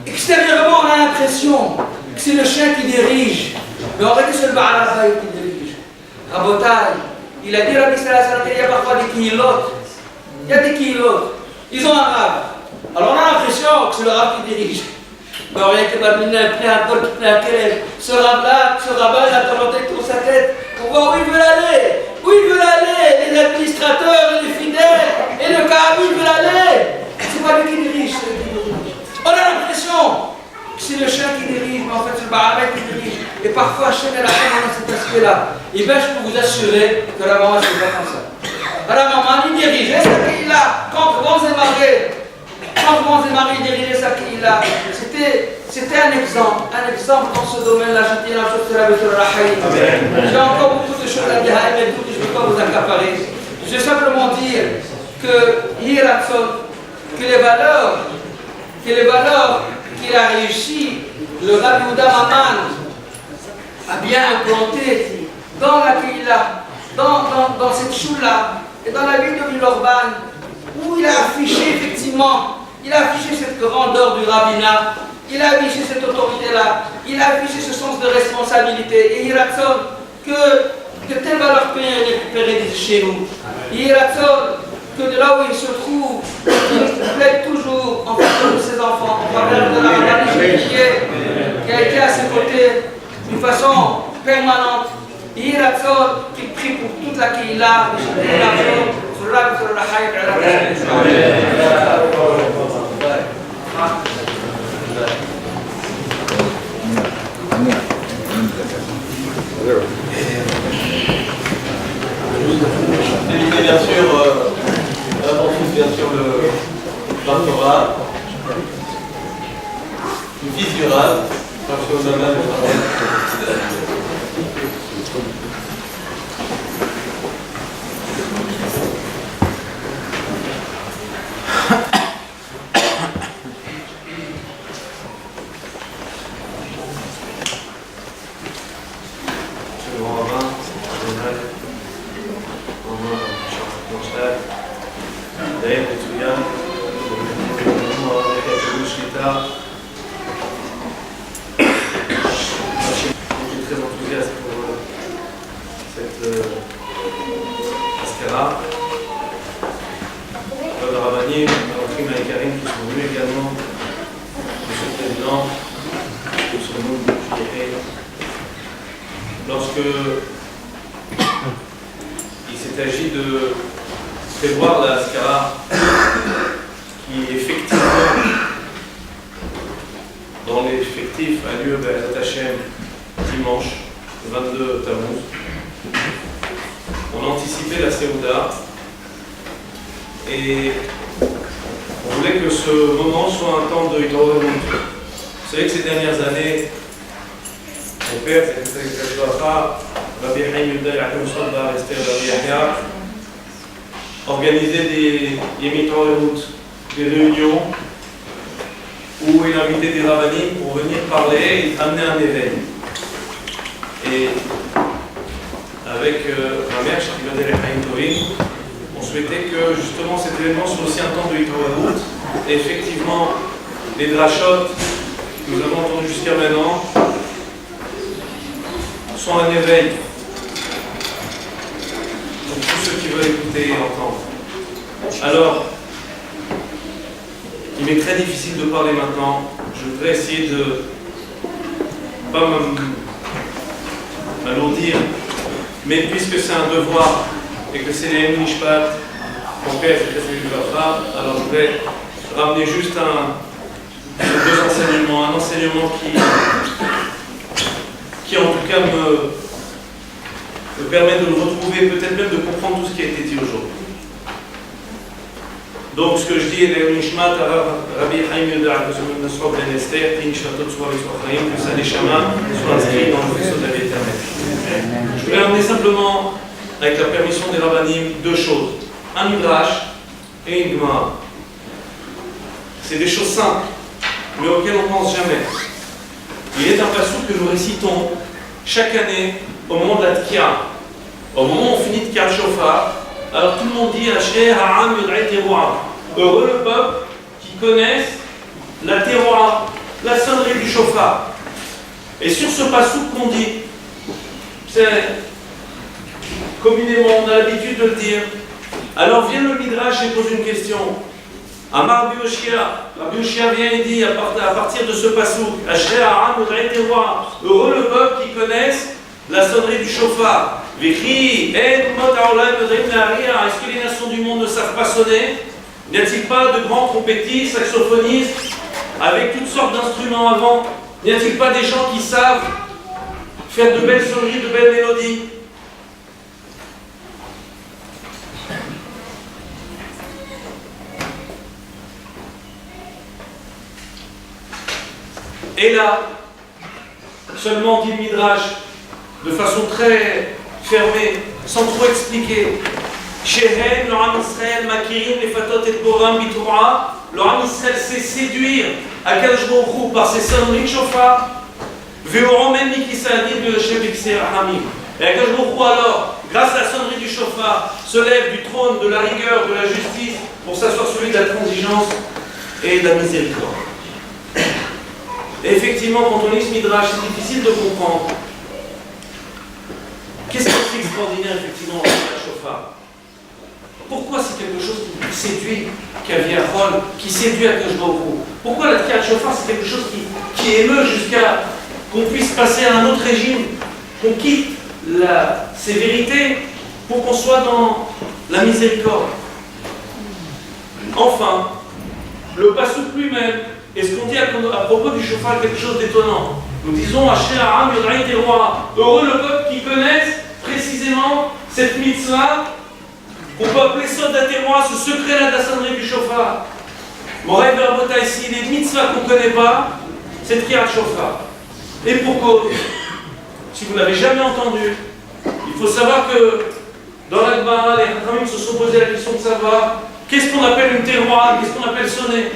Extérieurement, on a l'impression que c'est le chien qui dirige. Mais en réalité, c'est le Ba'al Habayit qui dirige. Rabotai, il a dit Rabbi Sallallahu alayhi wa sallam, il y a parfois des kihilotes. Il y a des kihilotes. Ils ont un rab. Alors on a l'impression que c'est le rab qui dirige. Ce rabbin, il a tormenté toute sa tête pour voir où il veut aller. Où il veut aller. Les administrateurs, et les fidèles, et le Kahabi, il veut aller. C'est pas lui qui dirige, c'est lui qui dirige. On a l'impression que c'est le chien qui dirige, mais en fait c'est le Bahamet qui dirige. Et parfois, Hachem et la femme ont cet aspect-là. Et bien, je peux vous assurer que la maman, c'est pas comme ça. La maman, il dirigeait sa qu'il-là. Quand Bronze et Marie dirigeaient sa qu'il-là, c'était un exemple dans ce domaine-là. Je dis la chose de la Bethel. J'ai encore beaucoup de choses à dire, mais toutes, je ne peux pas vous accaparer. Je vais simplement dire que les valeurs qu'il a réussi, le Rabbi Yehuda Maman a bien implanté dans la Kehila, dans cette choula et dans la ville de Villeurbanne, où il a affiché effectivement, cette grandeur du rabbinat, il a affiché cette autorité-là, il a affiché ce sens de responsabilité, et il a que telle valeur peut être récupérée chez nous. Il a que de là où il se trouve, il plaide toujours en faveur de ses enfants, en faveur de la rabbinat qui a été à ses côtés d'une façon permanente. Il a qu'il prie pour toute la Kehila, D'éviter bien sûr, avant tout bien sûr la Torah, le fils du Rav, il s'est agi de prévoir la Haskara qui effectivement, dans l'effectif, a lieu à Hachem dimanche 22 Tammuz. On anticipait la Séouda et on voulait que ce moment soit un temps de Hitorut. Vous savez que ces dernières années, mon père, Rabbi Haim Yehuda Yaakov Sodbar, Esther Rabbi Yahya, organisait des Hitorut, des réunions où il invitait des rabbinim pour venir parler et amener un éveil. Et avec ma mère, Shakibadeh Haim Tovim, on souhaitait que justement cet événement soit aussi un temps de Hitorut. Et effectivement, les drachot que nous avons entendus jusqu'à maintenant sont un éveil pour tous ceux qui veulent écouter et entendre. Alors, il m'est très difficile de parler maintenant. Je voudrais essayer de ne pas m'alourdir, mais puisque c'est un devoir et que c'est les Mishpat, mon père c'est celui de la femme, alors je voudrais ramener juste deux enseignements. Un enseignement qui en tout cas me permet de le retrouver, peut-être même de comprendre tout ce qui a été dit aujourd'hui. Donc ce que je dis est le Nishmat, Rabbi Haim Yehuda Yaakov Sodbar Ben Esther, que ça les chamans soient inscrits dans le faisceau de la vie éternelle. Je voulais amener simplement, avec la permission des rabbanim, deux choses. Un midrash et une gemara. C'est des choses simples, mais auxquelles on ne pense jamais. Il est un passouk que nous récitons chaque année au moment de la Tkia. Au moment où on finit de Tkia Shofar, alors tout le monde dit Asher Ha'am Yud'ai Teroa. Heureux le peuple qui connaisse la Teroa, la sonnerie du Shofar. Et sur ce passouk qu'on dit, c'est communément on a l'habitude de le dire. Alors vient le Midrash et pose une question. Amar Rabbi Yoshia vient et dit à partir de ce passouk, Ashrei ha'am yod'ei teroa, heureux le peuple qui connaisse la sonnerie du shofar. Vechri, en umot ha'olam yod'eim le'ariah, est-ce que les nations du monde ne savent pas sonner? N'y a-t-il pas de grands trompettistes, saxophonistes, avec toutes sortes d'instruments avant? N'y a-t-il pas des gens qui savent faire de belles sonneries, de belles mélodies? Et là, seulement dit le Midrash, de façon très fermée, sans trop expliquer, Shehen, le Ham Israël, Makirim, les Fatot et Boram, Bitorah, le Ham Israël sait séduire Akadosh Baruch Hu par ses sonneries de shofar, Veorom en Mikisadim de Hashem Bixer Hamim. Et Akadosh Baruch Hu alors, grâce à la sonnerie du shofar, se lève du trône de la rigueur, de la justice, pour s'asseoir celui de la transigence et de la miséricorde. Et effectivement, quand on lit ce Midrash, c'est difficile de comprendre. Qu'est-ce qui est extraordinaire, effectivement, dans le shofar? Pourquoi c'est quelque chose qui séduit Kaviachol, qui séduit Akadosh Baruch Hu? Pourquoi la Tkiat Shofar, c'est quelque chose qui émeut jusqu'à qu'on puisse passer à un autre régime, qu'on quitte la sévérité pour qu'on soit dans la miséricorde? Enfin, le passouk lui-même, et ce qu'on dit à propos du shofar, quelque chose d'étonnant. Nous disons Ashrei ha'am yod'ei teroa, heureux le peuple qui connaisse précisément cette mitzvah qu'on peut appeler Sod HaTeroa, ce secret-là de la sonnerie du shofar. Moray Verbotai, ici, les mitzvahs qu'on ne connaît pas, c'est Tkiat Shofar. Et pour cause, si vous n'avez jamais entendu, il faut savoir que dans la Gemara, les Chachamim se sont posé la question de savoir qu'est-ce qu'on appelle une teroa, qu'est-ce qu'on appelle sonner.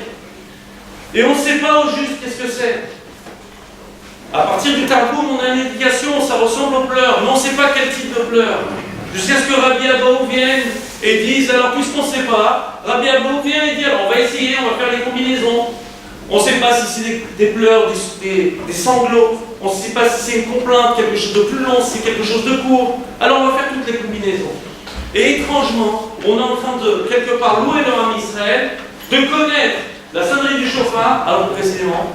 Et on ne sait pas au juste qu'est-ce que c'est. À partir du Targum, on a une indication, ça ressemble aux pleurs, mais on ne sait pas quel type de pleurs. Jusqu'à ce que Rabbi Abaou vienne et dise, alors puisqu'on ne sait pas, Rabbi Abaou vient et dit, alors on va essayer, on va faire les combinaisons. On ne sait pas si c'est des pleurs, des sanglots, on ne sait pas si c'est une complainte, quelque chose de plus long, si c'est quelque chose de court. Alors on va faire toutes les combinaisons. Et étrangement, on est en train de, quelque part, louer le Ham Israël, de connaître la sonnerie du shofar, alors précisément,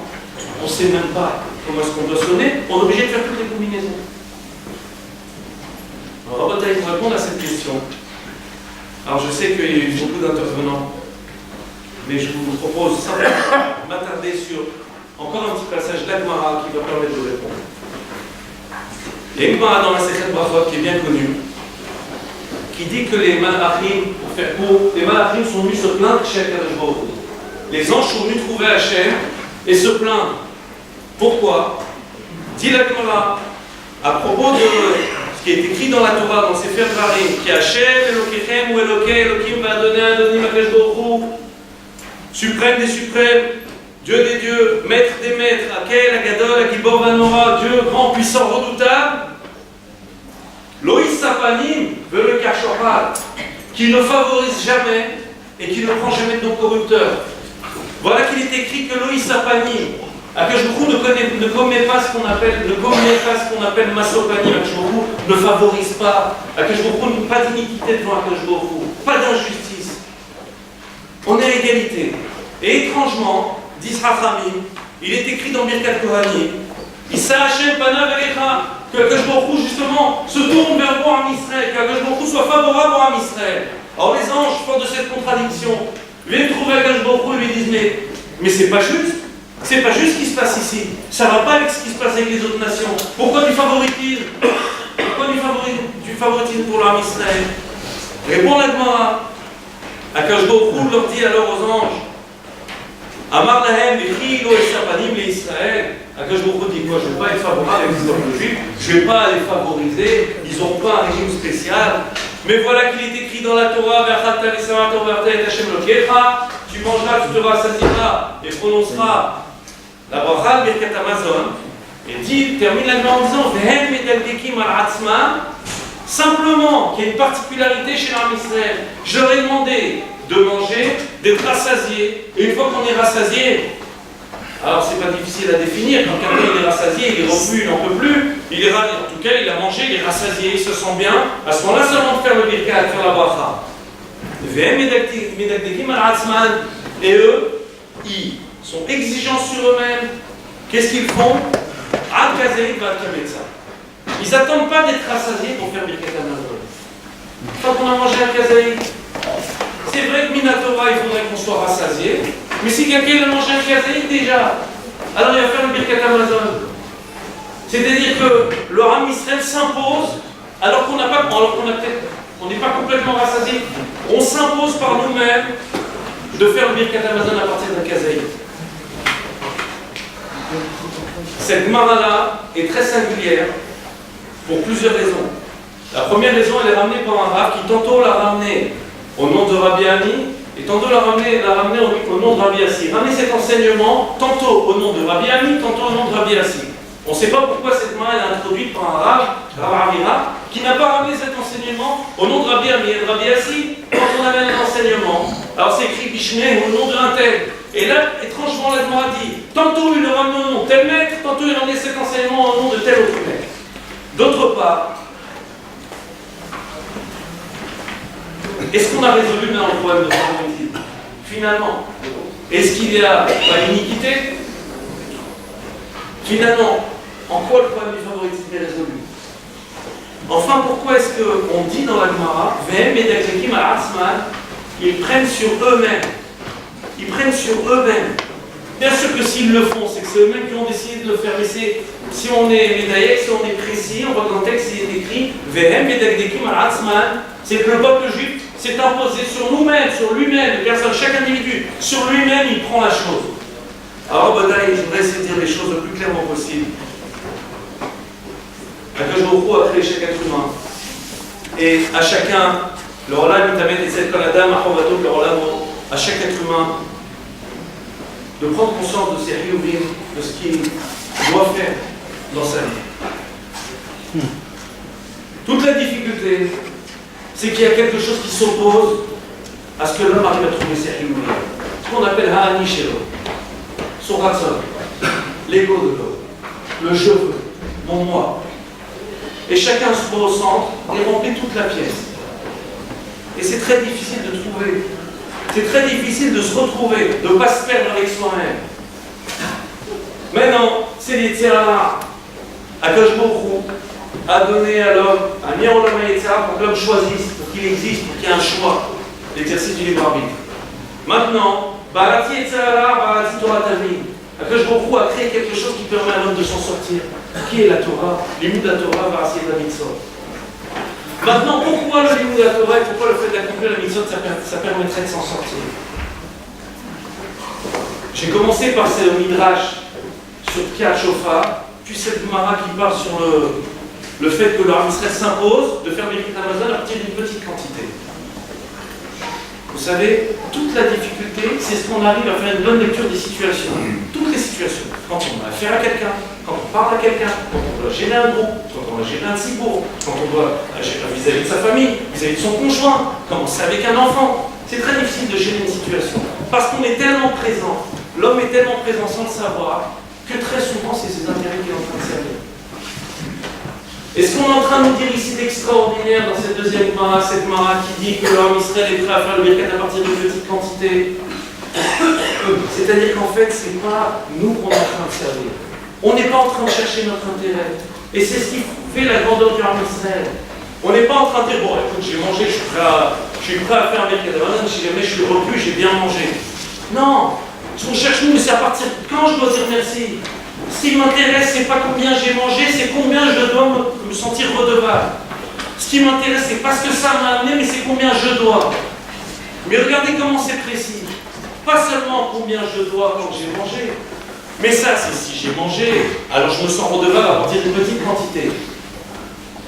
on ne sait même pas comment est-ce qu'on doit sonner, on est obligé de faire toutes les combinaisons. Alors, Rabotai, pour répondre à cette question, alors je sais qu'il y a eu beaucoup d'intervenants, mais je vous propose simplement de m'attarder sur encore un petit passage d'Agmara qui va permettre de répondre. Il y a une Gemara dans la Sechet Brachot qui est bien connue, qui dit que les malachim, pour faire court, les malachim sont venus se plaindre chez Akadosh Baruch Hu. Les anges sont venus trouver Hachem et se plaindre. Pourquoi? Dit la Gemara, à propos de ce qui est écrit dans la Torah, dans Sefer Dvarim, qui Hachem, Elokechem ou Elokei, Elokim va donner Adonim Akadosh Baruch Hu, suprême des suprêmes, Dieu des dieux, maître des maîtres, Akel, Agadol, Agibor Vanora, Dieu grand, puissant, redoutable. Loïs Sapanim veut le Kachorah, qui ne favorise jamais et qui ne prend jamais de nos corrupteurs. Voilà qu'il est écrit que Loïs Sapanim, Akadosh Baruch Hu ne commet pas ce qu'on appelle Masopanim. Akadosh Baruch Hu ne favorise pas. Akadosh Baruch Hu, pas d'iniquité devant Akadosh Baruch Hu, pas d'injustice. On est à égalité. Et étrangement, dit Chachamim, il est écrit dans Birkat Kohanim, Issa Hashem Panav Elecha, que Akadosh Baruch Hu justement se tourne vers vous en Israël, que Akadosh Baruch Hu soit favorable en Israël. Alors les anges, forts de cette contradiction, viennent trouver Akadosh Baruch Hu et lui disent mais c'est pas juste. C'est pas juste ce qui se passe ici. Ça va pas avec ce qui se passe avec les autres nations. Pourquoi du favoritisme? Pourquoi du favoritisme pour l'âme Israël? Répond la Gemara. Akadosh Baruch Hu leur dit alors aux anges, Amar lahem v'chi lo esapanim le Israël. Akadosh Baruch Hu dit quoi? Je ne vais pas être favorable avec les autres juifs. Je ne vais pas les favoriser. Ils n'auront pas un régime spécial. Mais voilà qu'il est écrit dans la Torah, tu mangeras, tu te rassasieras et prononceras la bracha de Birkat Hamazon. Et termine la Gemara en disant Vehem medaldekim al atzma. Simplement, qu'il y a une particularité chez l'Am Israël. Je leur ai demandé de manger, d'être rassasié. Et une fois qu'on est rassasié, alors c'est pas difficile à définir, quand quelqu'un il est rassasié, il est repu, il n'en peut plus, en tout cas il a mangé, il est rassasié, il se sent bien, à ce moment-là seulement de faire le birkat, de faire la bracha. Et eux, ils sont exigeants sur eux-mêmes. Qu'est-ce qu'ils font? Ils n'attendent pas d'être rassasiés pour faire Birkat Hamazon. Quand on a mangé un kazaït, c'est vrai que Minatora, il faudrait qu'on soit rassasié, mais si quelqu'un a mangé un kazaït déjà, alors il va faire le Birkat Hamazon. C'est-à-dire que le Ham Israël s'impose, alors qu'on n'est pas complètement rassasié, on s'impose par nous-mêmes de faire le Birkat Hamazon à partir d'un kazaït. Cette Gemara-là est très singulière pour plusieurs raisons. La première raison, elle est ramenée par un Rav qui tantôt l'a ramenée au nom de Rabbi Ami et tantôt l'a ramenée au nom de Rabbi Assi. Ramener cet enseignement tantôt au nom de Rabbi Ami, tantôt au nom de Rabbi Assi. On ne sait pas pourquoi cette Gemara est introduite par un Rav, Rav Avira, qui n'a pas ramené cet enseignement au nom de Rabbi Ami et de Rabbi Assi quand on amène l'enseignement. Alors c'est écrit Bishmeh au nom de un tel. Et là, étrangement, la Gemara dit, tantôt il le ramène au nom de tel maître, tantôt il ramène cet enseignement au nom de tel autre maître. D'autre part, est-ce qu'on a résolu maintenant le problème de favoritisme? Finalement, est-ce qu'il y a pas iniquité? Finalement, en quoi le problème du favoritisme est résolu? Enfin, pourquoi est-ce qu'on dit dans la Gemara, Vehem et Daklekim al-Atzman, ils prennent sur eux-mêmes? Ils prennent sur eux-mêmes. Bien sûr que s'ils le font, c'est que c'est eux-mêmes qui ont décidé de le faire. Mais si on est médaillé, si on est précis, on voit dans le texte, il est écrit Vehem et Daklekim al-Atzman, c'est que le peuple juif s'est imposé sur nous-mêmes, sur lui-même, personne, chaque individu, sur lui-même, il prend la chose. Alors, Badaï, je voudrais essayer de dire les choses le plus clairement possible. Akadosh Baruch Hu a créé chaque être humain. Et à chacun, le Olam Mitamed et Tzedek Kanadam, le Olam, à chaque être humain, de prendre conscience de ses riyuvim, de ce qu'il doit faire dans sa vie. Toute la difficulté, c'est qu'il y a quelque chose qui s'oppose à ce que l'homme arrive à trouver ses riyuvim. Ce qu'on appelle Ha'ani Shelo, son ratson, l'ego de l'homme, le je veux, mon moi. Et chacun se voit au centre et remplit toute la pièce. Et c'est très difficile de trouver. C'est très difficile de se retrouver, de ne pas se perdre avec soi-même. Maintenant, c'est les Tzerara. Akadosh Baruch Hu a donné à l'homme un Nirolama Yetzara pour que l'homme choisisse, pour qu'il existe, pour qu'il y ait un choix, l'exercice du libre arbitre. Maintenant, Barati Yetzara, Barati Torah Tavi. Akadosh Baruch Hu a créé quelque chose qui permet à l'homme de s'en sortir. Qui est la Torah? L'imud de la Torah, Barati et la Mitzvot. Maintenant, pourquoi le limud de la Torah et pourquoi le fait d'accomplir la mitzvot, ça permettrait de s'en sortir? J'ai commencé par ce midrash sur Kriyat Shofar, puis cette Gemara qui parle sur le fait que le Ham Israël s'impose de faire Birkat Hamazon à partir d'une petite quantité. Vous savez, toute la difficulté, c'est ce qu'on arrive à faire une bonne lecture des situations. Toutes les situations. Quand on a affaire à quelqu'un, quand on parle à quelqu'un, quand on doit gérer un groupe, quand on doit gérer un cibourg, quand on doit gérer vis-à-vis de sa famille, vis-à-vis de son conjoint, commencer avec un enfant. C'est très difficile de gérer une situation. Parce qu'on est tellement présent, l'homme est tellement présent sans le savoir, que très souvent c'est ses intérêts qui sont en train de servir. Et ce qu'on est en train de nous dire ici d'extraordinaire dans cette deuxième Gemara, cette Gemara qui dit que l'homme Israël est prêt à faire le birkat à partir d'une petite quantité, c'est-à-dire qu'en fait, c'est pas nous qu'on est en train de servir. On n'est pas en train de chercher notre intérêt. Et c'est ce qui fait la grandeur du Ham Israël. On n'est pas en train de dire, bon, écoute, j'ai mangé, je suis prêt à faire un birkat à partir, si jamais je suis repu, j'ai bien mangé. Non, ce qu'on cherche nous, c'est à partir de quand je dois dire merci. Ce qui m'intéresse, c'est pas combien j'ai mangé, c'est combien je dois me sentir redevable. Ce qui m'intéresse, c'est pas ce que ça m'a amené, mais c'est combien je dois. Mais regardez comment c'est précis. Pas seulement combien je dois quand j'ai mangé, mais ça, c'est si j'ai mangé, alors je me sens redevable à partir d'une petite quantité.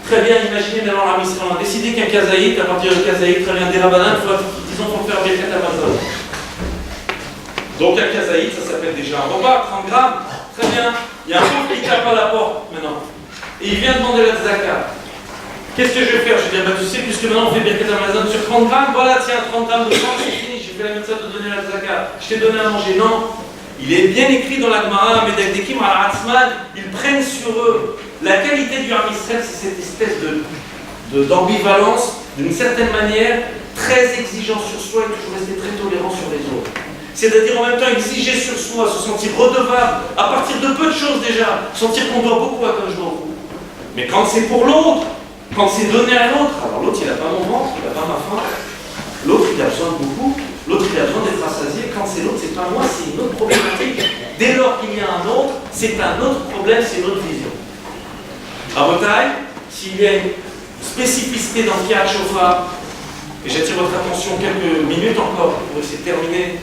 Très bien, imaginez maintenant la mission. On a décidé qu'un kazaït, à partir de kazaït, très bien, des rabbinans, disons pour faire Birkat Hamazon. Donc un kazaït, ça s'appelle déjà un repas, 30 grammes. Très bien, il y a un pauvre qui tape à la porte maintenant. Et il vient demander la tzaka. Qu'est-ce que je vais faire? Je vais dire, tu sais, puisque maintenant on fait Birkat Hamazon sur 30 grammes, voilà, tiens, 30 grammes de sang, c'est fini, j'ai fait la méthode de donner la tzaka. Je t'ai donné à manger. Non, il est bien écrit dans la Gemara, Medakdekim al-Atzman, ils prennent sur eux. La qualité du Ham Israël, c'est cette espèce d'ambivalence, d'une certaine manière, très exigeant sur soi et toujours rester très tolérant sur les autres. C'est-à-dire en même temps exiger sur soi, se sentir redevable, à partir de peu de choses déjà, sentir qu'on doit beaucoup à Akadosh Baruch Hu. Mais quand c'est pour l'autre, quand c'est donné à l'autre, alors l'autre il n'a pas mon ventre, il n'a pas ma faim, l'autre il a besoin de beaucoup, l'autre il a besoin d'être rassasié, quand c'est l'autre, c'est pas moi, c'est une autre problématique. Dès lors qu'il y a un autre, c'est un autre problème, c'est une autre vision. À Botaï, s'il y a une spécificité dans le Kiat Shofar, et j'attire votre attention quelques minutes encore pour essayer de terminer.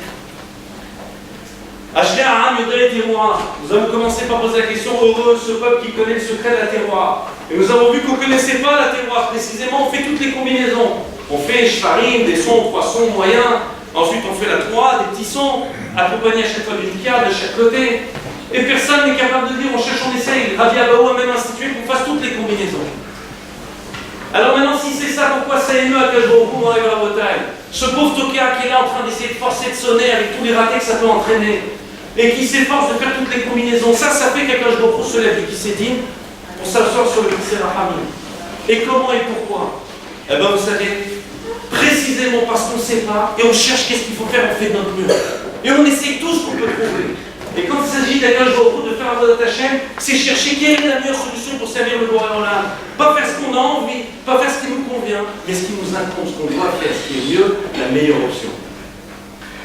Nous avons commencé par poser la question, heureux ce peuple qui connaît le secret de la terroir. Et nous avons vu qu'on ne connaissait pas la terroir précisément, on fait toutes les combinaisons. On fait shvarim, des sons, 3 sons moyens, ensuite on fait la 3, des petits sons, accompagnés à chaque fois d'une carte de chaque côté. Et personne n'est capable de dire, on cherche, on essaye. Rabbi Abaou a même institué qu'on fasse toutes les combinaisons. Alors maintenant, si c'est ça, pourquoi ça émeut à Akadosh Baruch Hu dans la bataille? Ce pauvre Tokia qui est là en train d'essayer de forcer de sonner avec tous les ratés que ça peut entraîner, et qui s'efforce de faire toutes les combinaisons, ça fait qu'Akadosh Baruch Hu se lève du Kissédine pour s'asseoir sur le Kissé Rahamim. Et comment et pourquoi? Eh bien, vous savez, précisément parce qu'on ne sait pas, et on cherche qu'est-ce qu'il faut faire, on fait de notre mieux. Et on essaye tout ce qu'on peut trouver. Et quand il s'agit d'Akadosh Baruch Hu de faire Avodat Hashem, c'est chercher quelle est la meilleure solution pour servir le Boré Olam. Pas faire ce qu'on a envie, pas faire ce qui nous convient, mais ce qui nous incombe, ce qu'on doit faire, ce qui est mieux, la meilleure option.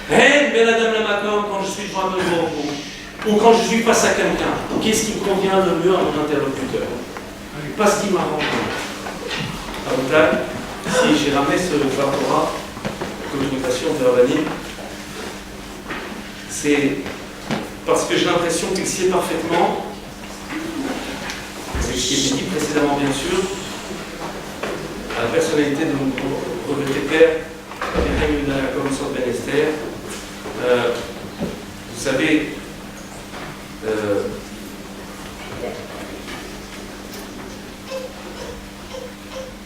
Ben Adam Lamakom, quand je suis devant Akadosh Baruch Hu, ou quand je suis face à quelqu'un, qu'est-ce qui me convient le mieux à mon interlocuteur? Pas ce qui m'arrange. Avodat, si j'ai ramené ce Torah, communication de Rabbanim, c'est parce que j'ai l'impression qu'il sait parfaitement, c'est ce qui est dit précédemment bien sûr, à la personnalité de mon regretté père, comme sur Ben Esther. Vous savez,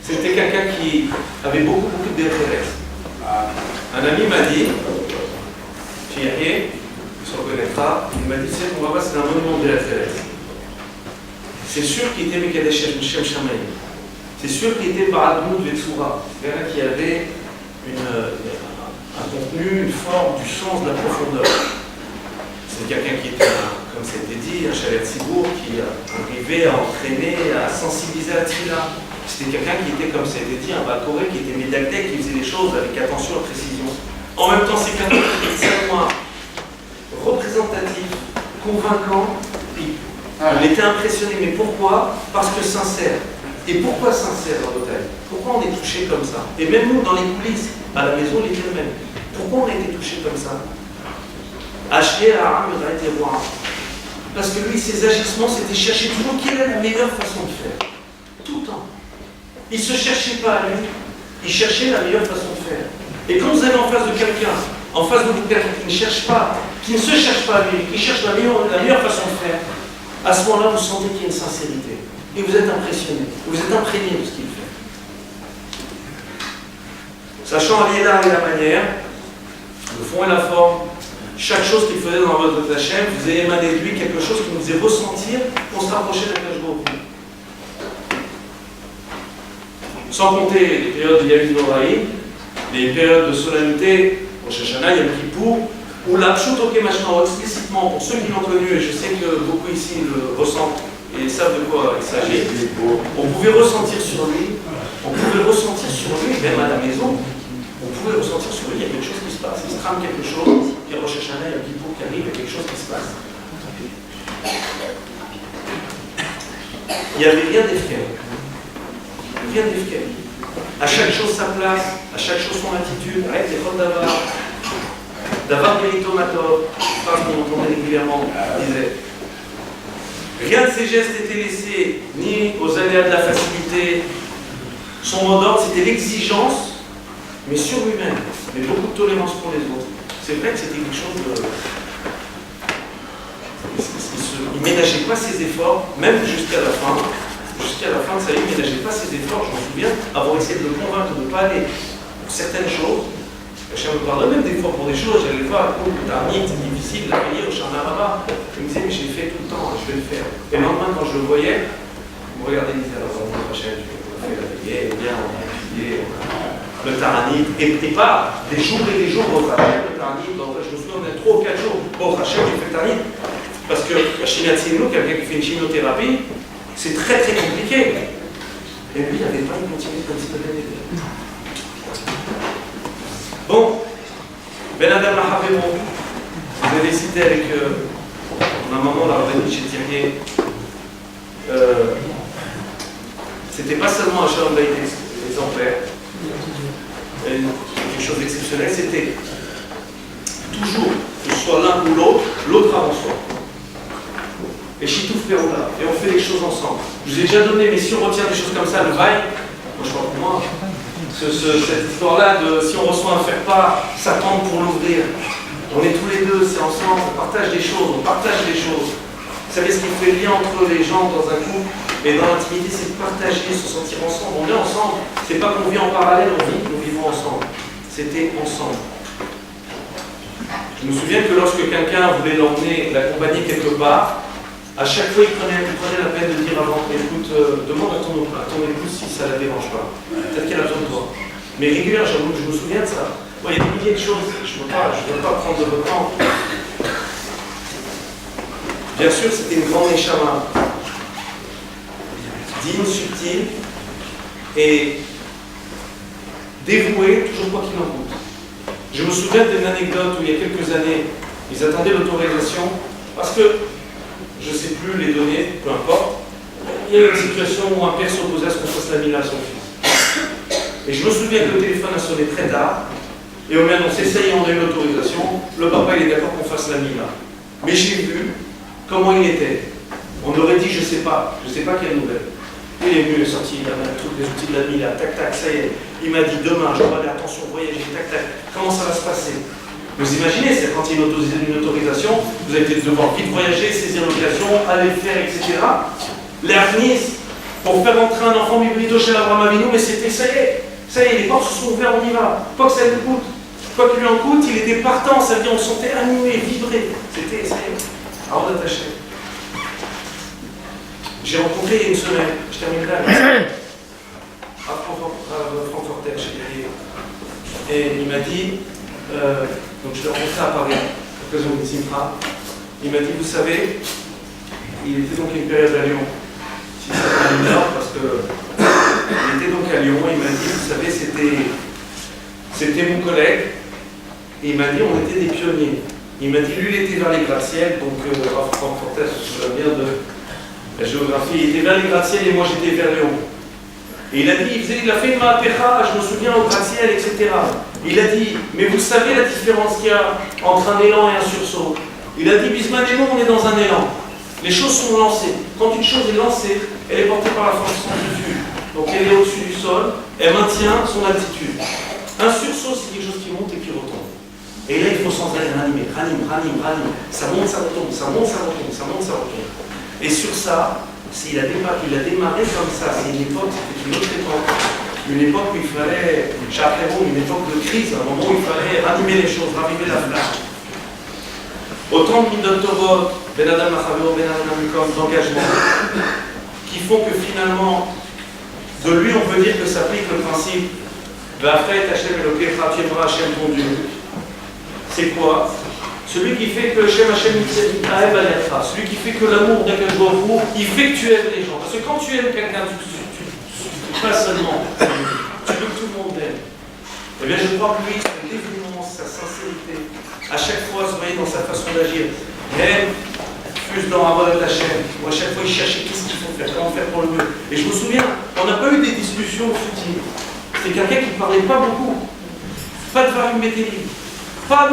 c'était quelqu'un qui avait beaucoup d'intérêt. Un ami m'a dit, Thierry, se reconnaîtra, il m'a dit, c'est qu'on va voir, c'est un monument de la Thérèse. C'est sûr qu'il était Mekadesh Shem Shamayim. C'est sûr qu'il était Baradmoud Vetsura. C'est quelqu'un qui avait un contenu, une forme, du sens, de la profondeur. C'est quelqu'un qui était, comme c'était dit, un Shalet Sibour, qui arrivait à entraîner, à sensibiliser à Tfila. C'était quelqu'un qui était, comme ça a été dit, un Bakoré, qui était médacté, qui faisait les choses avec attention et précision. En même temps, c'est quelqu'un qui était seulement représentatif, convaincant, puis on était impressionné. Mais pourquoi? Parce que sincère. Et pourquoi sincère dans l'hôtel? Pourquoi on est touché comme ça? Et même nous, dans les coulisses, à la maison, il était le même. Pourquoi on a été touché comme ça? Acheter à Aram, il a été roi. Parce que lui, ses agissements, c'était chercher toujours quelle est la meilleure façon de faire. Tout le temps. Il ne se cherchait pas à lui, il cherchait la meilleure façon de faire. Et quand vous avez en face de quelqu'un, en face de vous quelqu'un qui ne cherche pas, qui ne se cherche pas à lui, qui cherche la meilleure façon de faire, à ce moment-là, vous sentez qu'il y a une sincérité. Et vous êtes impressionné, vous êtes imprégné de ce qu'il fait. Sachant allier l'art et la manière, le fond et la forme, chaque chose qu'il faisait dans votre Hachem, vous avez émané de lui quelque chose qui nous faisait ressentir qu'on se rapprochait d'Akadosh Baruch Hu. Sans compter les périodes de Yamim Noraïm, les périodes de solennité, Rosh Hashanah, Yom Kippour, où la Pshut Oké Mashmao explicitement, pour ceux qui l'ont connu, et je sais que beaucoup ici le ressentent et savent de quoi il s'agit, on pouvait ressentir sur lui, même à la maison, on pouvait ressentir sur lui, il y a quelque chose qui se passe, il se trame quelque chose, il y a Rosh Hashanah, Yom Kippour qui arrive, il y a quelque chose qui se passe. Il n'y avait rien d'effrayant. Rien d'effrayant. À chaque chose sa place, à chaque chose son attitude, avec les chotes d'avoir méritomatov, phrase qu'on entendait régulièrement, disait. Rien de ces gestes n'était laissé ni aux aléas de la facilité. Son mot d'ordre, c'était l'exigence, mais sur lui-même, mais beaucoup de tolérance pour les autres. C'est vrai que c'était quelque chose de. Il ne ménageait pas ses efforts, même jusqu'à la fin. Jusqu'à la fin de sa vie, il ne ménageait pas ses efforts. Je me souviens avoir essayé de le convaincre de ne pas aller pour certaines choses. Je me parlais même des fois pour des choses, j'allais voir, c'est difficile, la payer au Charnaraba. Il me disait, mais je l'ai fait tout le temps, je vais le faire. Et le lendemain, quand je le voyais, il me regardait, il me disait, alors, on va prochaine, on a fait la veillée, bien, on a étudié, on a le Taranit, et pas des jours et des jours au Hachem, le Taranit, donc je me souviens de 3 ou 4 jours au Hachem, j'ai fait le Taranit, parce que la chimiatérie, quelqu'un qui fait une chimiothérapie, c'est très très compliqué. Et lui, il n'avait pas une continuité comme ça. Bon, Ben Adam Mahavero, vous avez cité avec ma maman, la rabbinite chez Thierry, c'était pas seulement un Shalom Bayit exemplaire, quelque chose d'exceptionnel, c'était toujours, que ce soit l'un ou l'autre avant soi. Et Chitouf Peroula, et on fait les choses ensemble. Je vous ai déjà donné, mais si on retient des choses comme ça, le bail, moi je crois que moi, cette histoire-là de si on reçoit un faire-part, ça tente pour l'ouvrir. On est tous les deux, c'est ensemble, on partage des choses, Vous savez ce qui fait le lien entre les gens dans un couple et dans l'intimité, c'est de partager, se sentir ensemble. On est ensemble, c'est pas qu'on vit en parallèle, nous vivons ensemble. C'était ensemble. Je me souviens que lorsque quelqu'un voulait l'emmener, l'accompagner quelque part, à chaque fois il prenait la peine de dire avant, écoute, demande à ton épouse si ça ne la dérange pas. Peut-être qu'elle a besoin de toi. Mais régulièrement, j'avoue, je me souviens de ça. Bon, il y a des milliers de choses, je ne veux pas prendre de votre temps. Bien sûr, c'était une grande échama, digne, subtile et dévouée, toujours quoi qu'il en coûte. Je me souviens d'une anecdote où il y a quelques années, ils attendaient l'autorisation parce que, je ne sais plus les données, peu importe, il y a une situation où un père s'opposait à ce qu'on fasse la mila à son fils. Et je me souviens que le téléphone a sonné très tard, et on m'a annoncé, ça y est, on a eu l'autorisation, le papa il est d'accord qu'on fasse la mila. Mais j'ai vu comment il était. On aurait dit, je ne sais pas quelle nouvelle. Il est venu, il est sorti, il a tous les outils de la mila, tac tac, ça y est. Il m'a dit, demain, je dois aller, attention, voyager, tac tac, comment ça va se passer? Vous imaginez, c'est quand il y a une autorisation, vous allez peut-être devoir vite voyager, saisir l'occasion, aller le faire, etc. L'avenir, pour faire entrer un enfant biblito chez Abraham Avinu, mais c'était, ça y est, les portes se sont ouvertes, on y va. Quoi que ça lui coûte, quoi qu'il lui en coûte, il était partant, ça veut dire on se sentait animé, vibré. C'était, ça y est, avant d'attacher. J'ai rencontré il y a une semaine, je termine là, à Francfort, et il m'a dit, donc je l'ai rencontré à Paris, à l'occasion de Simcha. Il m'a dit, vous savez, il était donc une période à Lyon, si ça fait une heure, parce qu'il était donc à Lyon, il m'a dit, vous savez, c'était mon collègue, et il m'a dit, on était des pionniers. Il m'a dit, lui, il était vers les gratte-ciels, donc à Francfort, je me souviens bien de la géographie, il était vers les gratte-ciels et moi j'étais vers Lyon. Et il a dit, il a fait une ma'apecha, je me souviens, au gratte-ciel, etc. Il a dit, mais vous savez la différence qu'il y a entre un élan et un sursaut. Il a dit, Bisman et nous, on est dans un élan. Les choses sont lancées. Quand une chose est lancée, elle est portée par la force centrifuge. Donc elle est au-dessus du sol, elle maintient son altitude. Un sursaut, c'est quelque chose qui monte et qui retombe. Et là, il faut sans arrêt ranimer. Ça monte, ça retombe, ça monte, ça retombe, ça monte, ça retombe. Et sur ça, il a démarré comme ça. C'est une époque, c'était une autre époque. Une époque où il fallait, une époque de crise, un moment où il fallait ranimer les choses, raviver la flamme. Autant de Midot Ben Adam Machavero, Ben Adam Mikom, d'engagement, qui font que finalement, de lui, on peut dire que s'applique le principe Va'afet Hashem Elokecha, tu aimeras Hashem ton Dieu. C'est quoi? Celui qui fait que Hashem Ahev Alecha, celui qui fait que l'amour d'Akadosh Baruch Hu, il fait que tu aimes les gens. Parce que quand tu aimes quelqu'un, pas seulement, tu veux que tout le monde aime. Eh bien, je crois que lui, sa dévouance, sa sincérité, à chaque fois, se voyait dans sa façon d'agir. Aime, fuse dans Avodat Hashem, où à chaque fois, il cherchait qu'est-ce qu'il faut faire, comment faire pour le mieux. Et je me souviens, on n'a pas eu des discussions futiles. C'est quelqu'un qui ne parlait pas beaucoup. Pas de varim métélique. Pas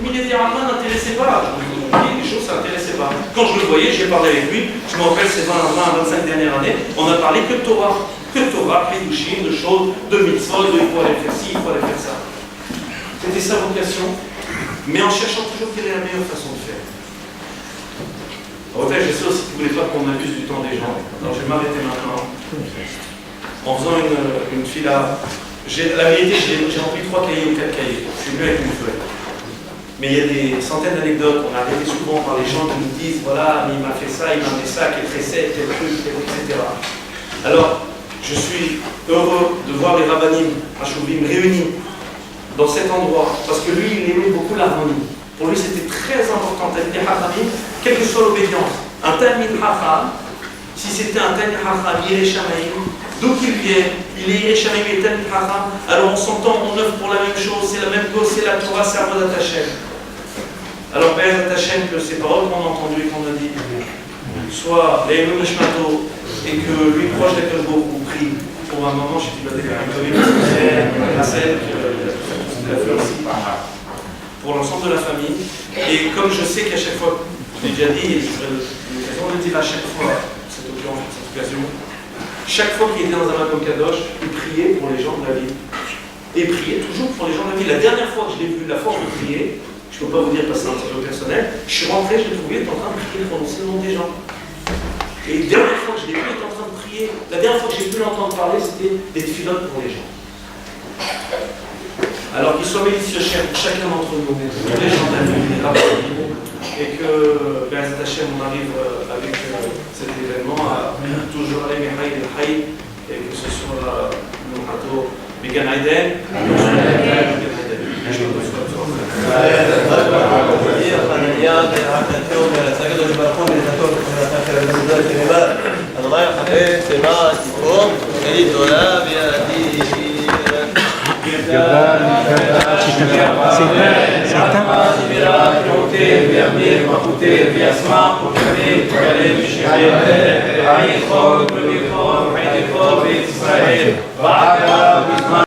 militairement n'intéressait pas. Les choses, ça n'intéressait pas. Quand je le voyais, j'ai parlé avec lui. Je me rappelle ces 20-25 dernières années, on a parlé que de Torah. Que de Torah, Pédouchim, de choses, de mitzvot, de il faut aller faire ci, il faut aller faire ça. C'était sa vocation, mais en cherchant toujours quelle est la meilleure façon de faire. En fait, je sais aussi que vous ne voulez pas qu'on abuse du temps des gens. Alors je vais m'arrêter maintenant. En faisant une fila. La vérité, j'ai rempli 3 cahiers ou 4 cahiers. Je suis venu avec une feuille. Mais il y a des centaines d'anecdotes. On a arrêté souvent par les gens qui nous disent voilà, mais il m'a fait ça, il m'a fait ça, quel tressé, quel truc, etc. Alors, Je suis heureux de voir les rabbinim Hashuvim réunis dans cet endroit, parce que lui, il aimait beaucoup l'harmonie. Pour lui, c'était très important, Talmid Chachamim, quelle que soit l'obédience. Un Talmid Chacham, si c'était un Talmid Chacham, Yirei Shamayim, d'où qu'il vienne, il est Yirei Shamayim et Talmid Chacham, alors on s'entend, on œuvre pour la même chose, c'est la même cause, c'est la Torah, c'est Avodat Hashem. Alors, Be'ezrat Hashem, que ces paroles qu'on a entendues et qu'on a dit, soit Leilou Nishmato, et que lui, proche d'Akadosh Baruch Hu, prie pour un moment, je suis pas d'accord avec la scène qu'il a fait aussi, pour l'ensemble de la famille. Et comme je sais qu'à chaque fois, je l'ai déjà dit, et j'aurai l'occasion de le dire à chaque fois, cette occasion, chaque fois qu'il était dans un Makom Kadosh, il priait pour les gens de la ville. Et il priait toujours pour les gens de la ville. La dernière fois que je l'ai vu, la force de prier, je ne peux pas vous dire parce que c'est un petit peu personnel, je suis rentré, je l'ai trouvé, il était en train de prier, de prononcer le nom des gens. Et la dernière fois que je l'ai vu, il était en train de prier. La dernière fois que j'ai pu l'entendre parler, c'était des tfilotes pour les gens. Alors qu'il soit mélicieux cher pour chacun d'entre nous, tous les gens de la vie, les rabbins, et que, Be'ezrat Hashem, on arrive avec cet événement à toujours aller Mehaïd El Haïd, et que ce soit nous Hato Began Aiden,